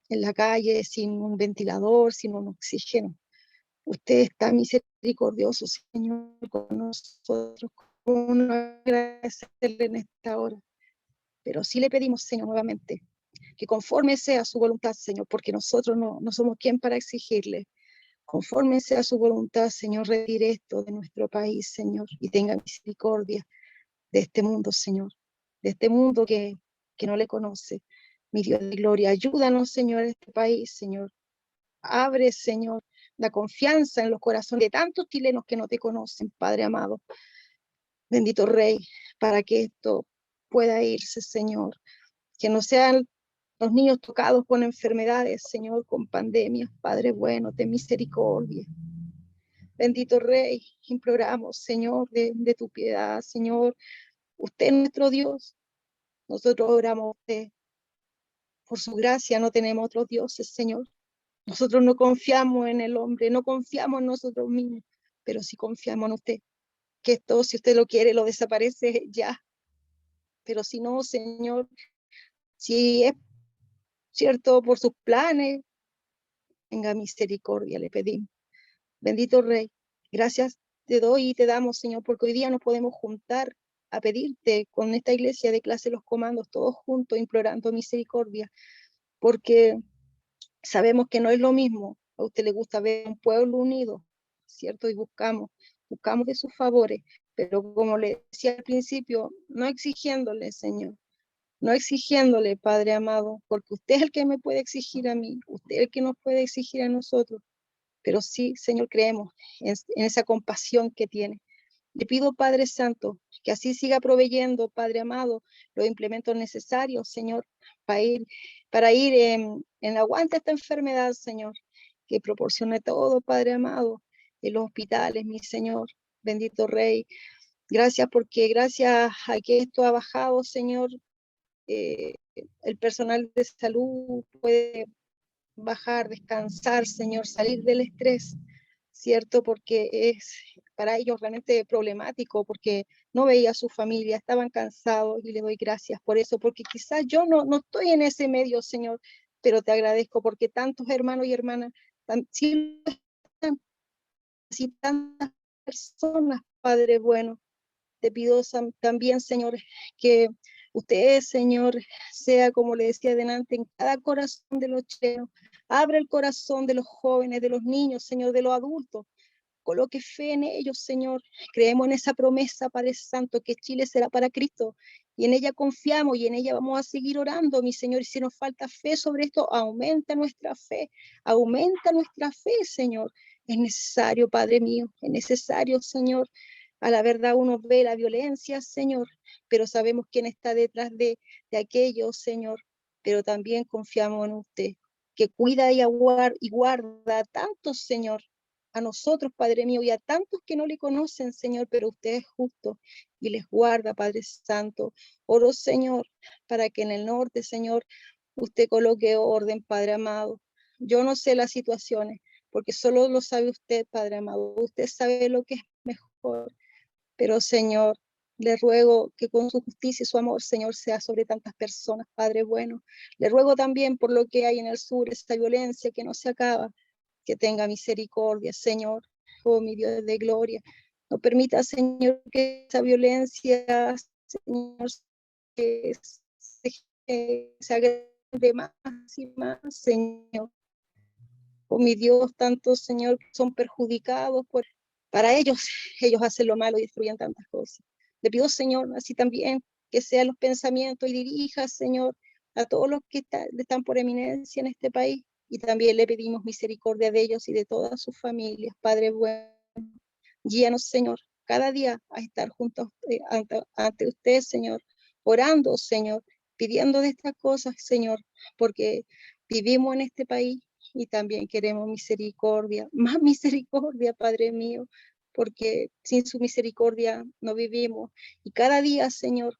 en la calle, sin un ventilador, sin un oxígeno. Usted está misericordioso, Señor, con nosotros. ¿Cómo no agradecerle en esta hora? Pero sí le pedimos, Señor, nuevamente, que conforme sea su voluntad, Señor, porque nosotros no somos quien para exigirle. Conforme sea su voluntad, Señor, retire esto de nuestro país, Señor, y tenga misericordia de este mundo, Señor, de este mundo que no le conoce. Mi Dios de gloria, ayúdanos, Señor, a este país, Señor. Abre, Señor, la confianza en los corazones de tantos chilenos que no te conocen, Padre amado. Bendito Rey, para que esto pueda irse, Señor. Que no sean los niños tocados con enfermedades, Señor, con pandemias. Padre bueno, ten misericordia. Bendito Rey, imploramos, Señor, de tu piedad, Señor. Usted es nuestro Dios. Nosotros oramos a usted. Por su gracia no tenemos otros dioses, Señor. Nosotros no confiamos en el hombre, no confiamos en nosotros mismos, pero sí confiamos en usted. Que esto, si usted lo quiere, lo desaparece ya. Pero si no, Señor, si es cierto por sus planes, tenga misericordia, le pedimos. Bendito Rey, gracias te doy y te damos, Señor, porque hoy día nos podemos juntar a pedirte con esta iglesia de clase Los Comandos, todos juntos, implorando misericordia, porque sabemos que no es lo mismo. A usted le gusta ver un pueblo unido, ¿cierto? Y buscamos de sus favores, pero como le decía al principio, no exigiéndole, Señor, no exigiéndole, Padre amado, porque usted es el que me puede exigir a mí, usted es el que nos puede exigir a nosotros, pero sí, Señor, creemos en esa compasión que tiene. Le pido, Padre Santo, que así siga proveyendo, Padre amado, los implementos necesarios, Señor, para ir en aguante a esta enfermedad, Señor, que proporcione todo, Padre amado, en los hospitales, mi Señor, bendito Rey. Gracias porque gracias a que esto ha bajado, Señor, el personal de salud puede bajar, descansar, Señor, salir del estrés, ¿cierto? Porque es para ellos realmente problemático, porque no veía a su familia, estaban cansados y le doy gracias por eso, porque quizás yo no estoy en ese medio, Señor, pero te agradezco porque tantos hermanos y hermanas, sí están, así tantas personas, Padre bueno. Te pido también, Señor, que usted, Señor, sea como le decía adelante, en cada corazón de los chilenos. Abre el corazón de los jóvenes, de los niños, Señor, de los adultos. Coloque fe en ellos, Señor. Creemos en esa promesa, Padre Santo, que Chile será para Cristo. Y en ella confiamos y en ella vamos a seguir orando, mi Señor. Y si nos falta fe sobre esto, aumenta nuestra fe. Aumenta nuestra fe, Señor. Es necesario, Padre mío. Es necesario, Señor. A la verdad uno ve la violencia, Señor, pero sabemos quién está detrás de aquello, Señor. Pero también confiamos en usted, que cuida y guarda tanto, Señor, a nosotros, Padre mío, y a tantos que no le conocen, Señor, pero usted es justo y les guarda, Padre Santo. Oro, Señor, para que en el norte, Señor, usted coloque orden, Padre amado. Yo no sé las situaciones, porque solo lo sabe usted, Padre amado. Usted sabe lo que es mejor. Pero, Señor, le ruego que con su justicia y su amor, Señor, sea sobre tantas personas, Padre bueno. Le ruego también por lo que hay en el sur, esta violencia que no se acaba, que tenga misericordia, Señor. Oh, mi Dios de gloria. No permita, Señor, que esa violencia, Señor, se agrande más y más, Señor. Oh, mi Dios, tantos, Señor, que son perjudicados para ellos hacen lo malo y destruyen tantas cosas. Le pido, Señor, así también que sean los pensamientos y dirija, Señor, a todos los que están por eminencia en este país. Y también le pedimos misericordia de ellos y de todas sus familias. Padre bueno, guíanos, Señor, cada día a estar juntos ante usted, Señor, orando, Señor, pidiendo de estas cosas, Señor, porque vivimos en este país y también queremos misericordia, más misericordia, Padre mío, porque sin su misericordia no vivimos. Y cada día, Señor,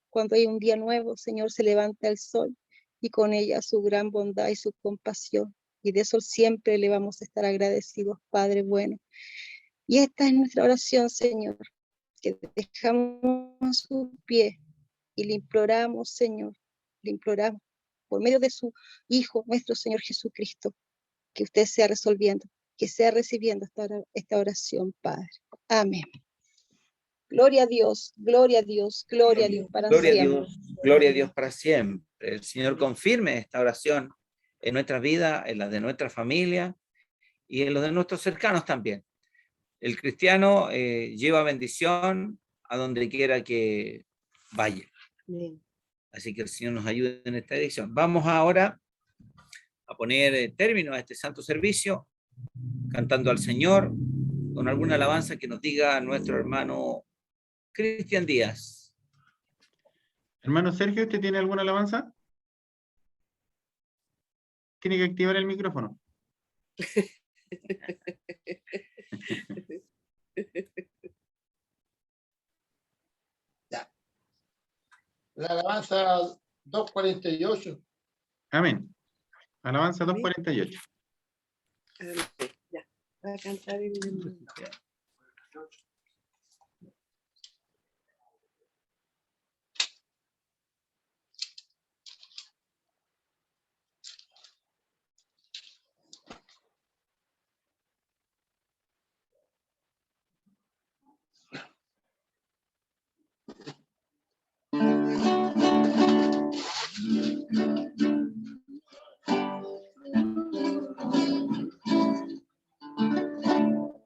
cuando hay un día nuevo, Señor, se levanta el sol y con ella su gran bondad y su compasión. Y de eso siempre le vamos a estar agradecidos, Padre bueno. Y esta es nuestra oración, Señor, que dejamos su pie y le imploramos, Señor, le imploramos por medio de su Hijo, nuestro Señor Jesucristo, que usted sea resolviendo, que sea recibiendo esta oración, Padre. Amén. Gloria a Dios, gloria a Dios, gloria a Dios para Gloria a siempre. Dios, gloria a Dios para siempre. El Señor confirme esta oración en nuestra vida, en la de nuestra familia y en los de nuestros cercanos también. El cristiano lleva bendición a donde quiera que vaya. Así que el Señor nos ayude en esta dirección. Vamos ahora a poner término a este santo servicio, cantando al Señor con alguna alabanza que nos diga nuestro hermano Cristian Díaz. Hermano Sergio, ¿usted tiene alguna alabanza? Tiene que activar el micrófono. Ya. La alabanza 248. Amén. Alabanza 248. Ya, voy a cantar el...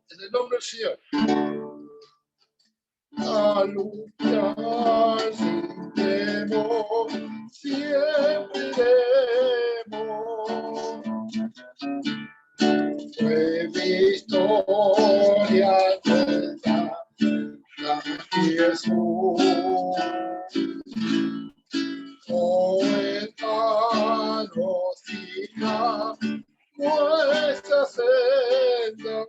En el nombre del Señor. A luchar sin temor, siempre iremos. Fue victoria nuestra, la Jesús. Oh, hermanos, hija, nuestra senda,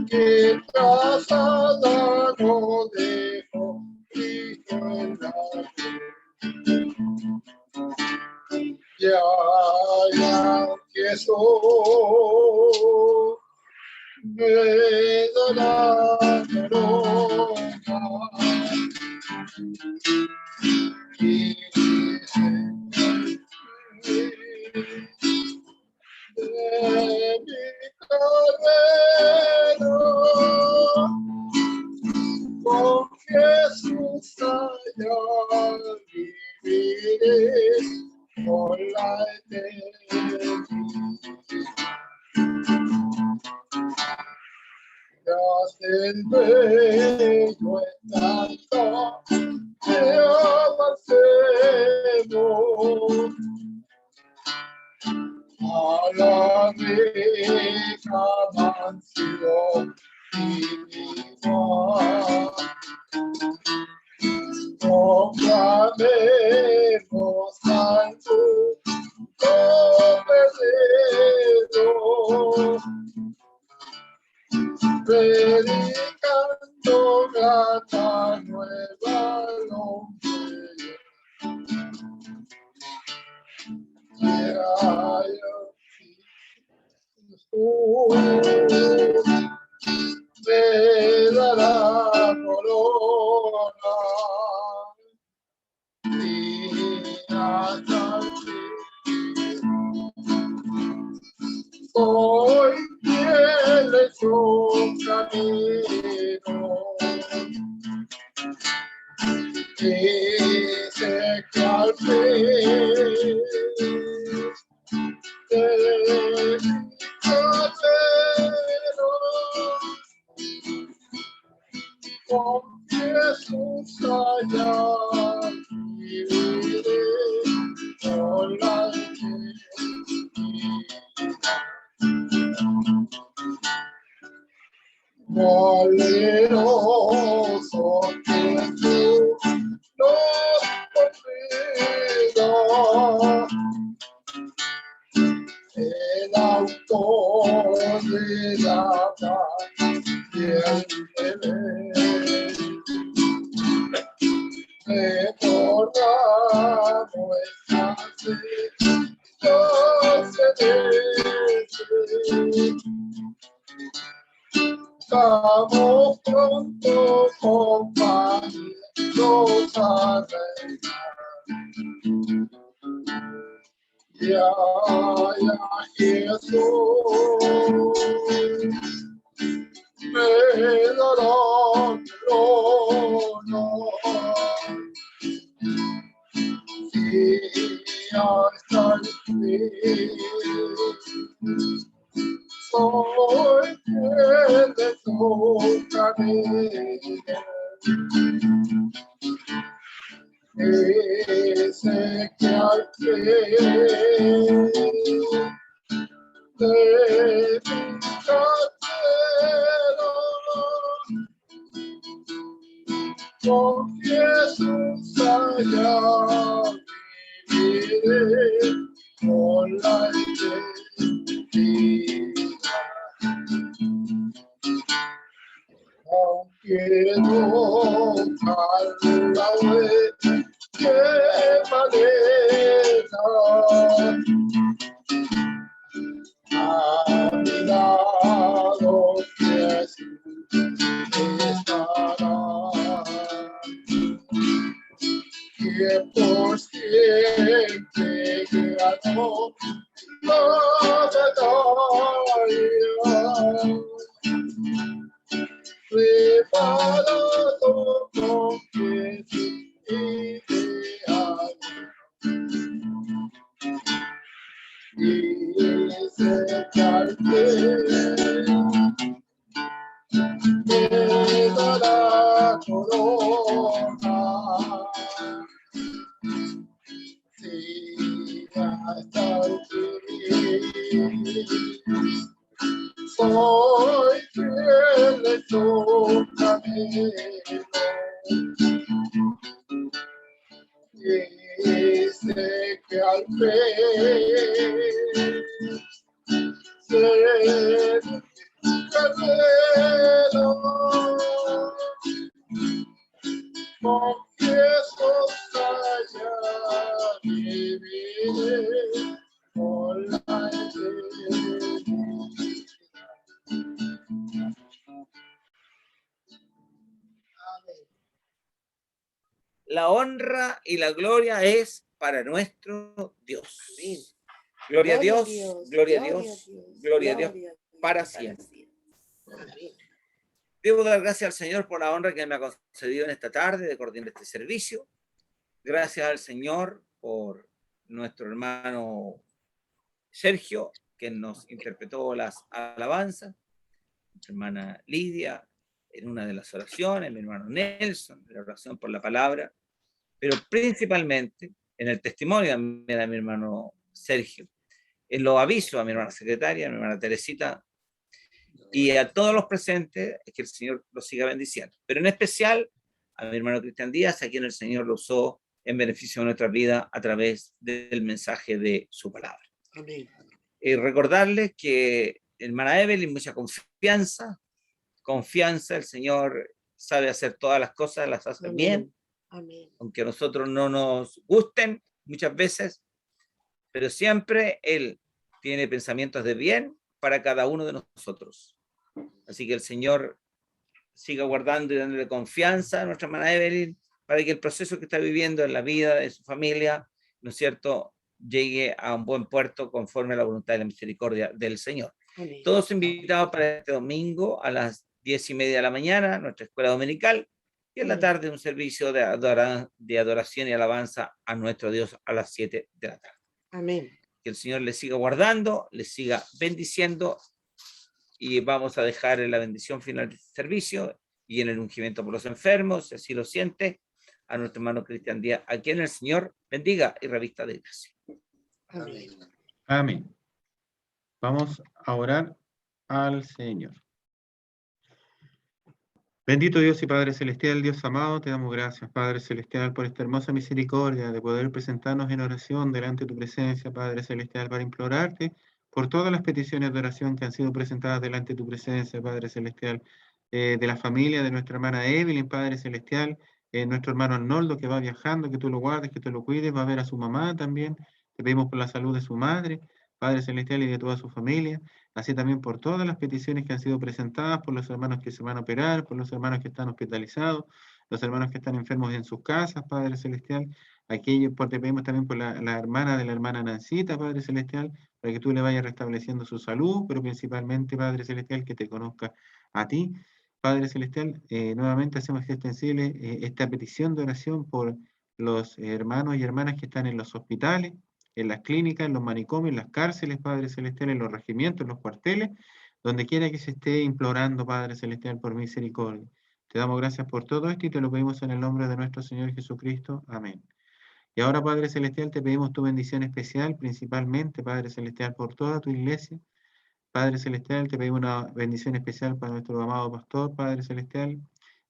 que trazada nos dejó Cristo en la cruz. Ya Jesús me dará corona y dice de mi carrera con Jesús allá viviré por la eternidad. Tras el bello encanto te avancemos a la rica mansión divina. Proclamemos al nombre de Dios. predicando grata nueva al hombre. Me dará corona y hasta el fin. Soy fiel en su camino y sé que al fin de mi camino con Jesús allá viviré con la valeroso Jesús nos convida, el autor de la paz y el deber. Recordamos esta fe, no se deje. Estamos pronto, compañeros, a reinar. Ya, Jesús, me dará trono. Y hasta el fin. Soy fiel de tu camino y sé que al fin de mi camino con Jesús allá viviré con la aunque nunca la vez que maneja a mi lado Jesús estará, que por siempre ganó la batalla. Preparado con Jesús ideal. Y sé que al fin me dará corona. Sí, hasta el fin. Soy fiel de tu camino y sé que al fin seré guerrero con Jesús allá viviré con la eternidad. La honra y la gloria es para nuestro Dios. Gloria a Dios, gloria a Dios, gloria a Dios para siempre. Debo dar gracias al Señor por la honra que me ha concedido en esta tarde de coordinar este servicio. Gracias al Señor por nuestro hermano Sergio, que nos interpretó las alabanzas, nuestra hermana Lidia en una de las oraciones, mi hermano Nelson en la oración por la palabra, pero principalmente en el testimonio también a mi hermano Sergio, en los avisos a mi hermana secretaria, a mi hermana Teresita, y a todos los presentes, que el Señor los siga bendiciendo. Pero en especial a mi hermano Cristian Díaz, a quien el Señor lo usó en beneficio de nuestra vida a través del mensaje de su palabra. Amén. Recordarles que hermana Evelyn, mucha confianza, confianza. El Señor sabe hacer todas las cosas, las hace bien, Amén. aunque a nosotros no nos gusten muchas veces, pero siempre Él tiene pensamientos de bien para cada uno de nosotros. Así que el Señor siga guardando y dándole confianza a nuestra hermana Evelyn para que el proceso que está viviendo en la vida de su familia, ¿no es cierto?, llegue a un buen puerto conforme a la voluntad y la misericordia del Señor. Amén. Todos invitados para este domingo a las 10:30 de la mañana, nuestra escuela dominical, y en la tarde un servicio de adoración y alabanza a nuestro Dios a las 7 de la tarde. Amén. Que el Señor les siga guardando, les siga bendiciendo, y vamos a dejar en la bendición final del servicio y en el ungimiento por los enfermos, si así lo siente, a nuestro hermano Cristian Díaz, a quien el Señor bendiga y revista de gracia. Amén. Amén. Vamos a orar al Señor. Bendito Dios y Padre Celestial, Dios amado, te damos gracias, Padre Celestial, por esta hermosa misericordia de poder presentarnos en oración delante de tu presencia, Padre Celestial, para implorarte por todas las peticiones de oración que han sido presentadas delante de tu presencia, Padre Celestial, de la familia de nuestra hermana Evelyn, Padre Celestial, nuestro hermano Arnoldo que va viajando, que tú lo guardes, que tú lo cuides, va a ver a su mamá también, te pedimos por la salud de su madre, Padre Celestial, y de toda su familia, así también por todas las peticiones que han sido presentadas, por los hermanos que se van a operar, por los hermanos que están hospitalizados, los hermanos que están enfermos en sus casas, Padre Celestial, te pedimos también por la hermana de la hermana Nancita, Padre Celestial, para que tú le vayas restableciendo su salud, pero principalmente, Padre Celestial, que te conozca a ti. Padre Celestial, nuevamente hacemos extensible esta petición de oración por los hermanos y hermanas que están en los hospitales, en las clínicas, en los manicomios, en las cárceles, Padre Celestial, en los regimientos, en los cuarteles, donde quiera que se esté implorando, Padre Celestial, por misericordia. Te damos gracias por todo esto y te lo pedimos en el nombre de nuestro Señor Jesucristo. Amén. Y ahora, Padre Celestial, te pedimos tu bendición especial, principalmente, Padre Celestial, por toda tu iglesia. Padre Celestial, te pedimos una bendición especial para nuestro amado pastor, Padre Celestial,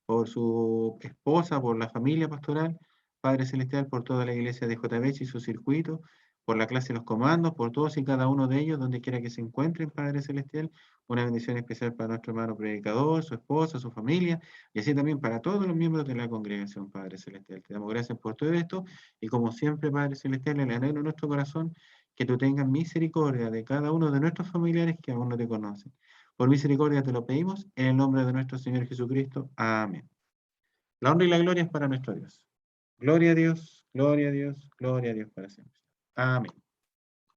por su esposa, por la familia pastoral, Padre Celestial, por toda la iglesia de JBH y su circuito, por la clase de los comandos, por todos y cada uno de ellos, donde quiera que se encuentren, Padre Celestial, una bendición especial para nuestro hermano predicador, su esposa, su familia, y así también para todos los miembros de la congregación, Padre Celestial. Te damos gracias por todo esto, y como siempre, Padre Celestial, el anhelo de nuestro corazón, que tú tengas misericordia de cada uno de nuestros familiares que aún no te conocen. Por misericordia te lo pedimos, en el nombre de nuestro Señor Jesucristo. Amén. La honra y la gloria es para nuestro Dios. Gloria a Dios, gloria a Dios, gloria a Dios para siempre. Amén.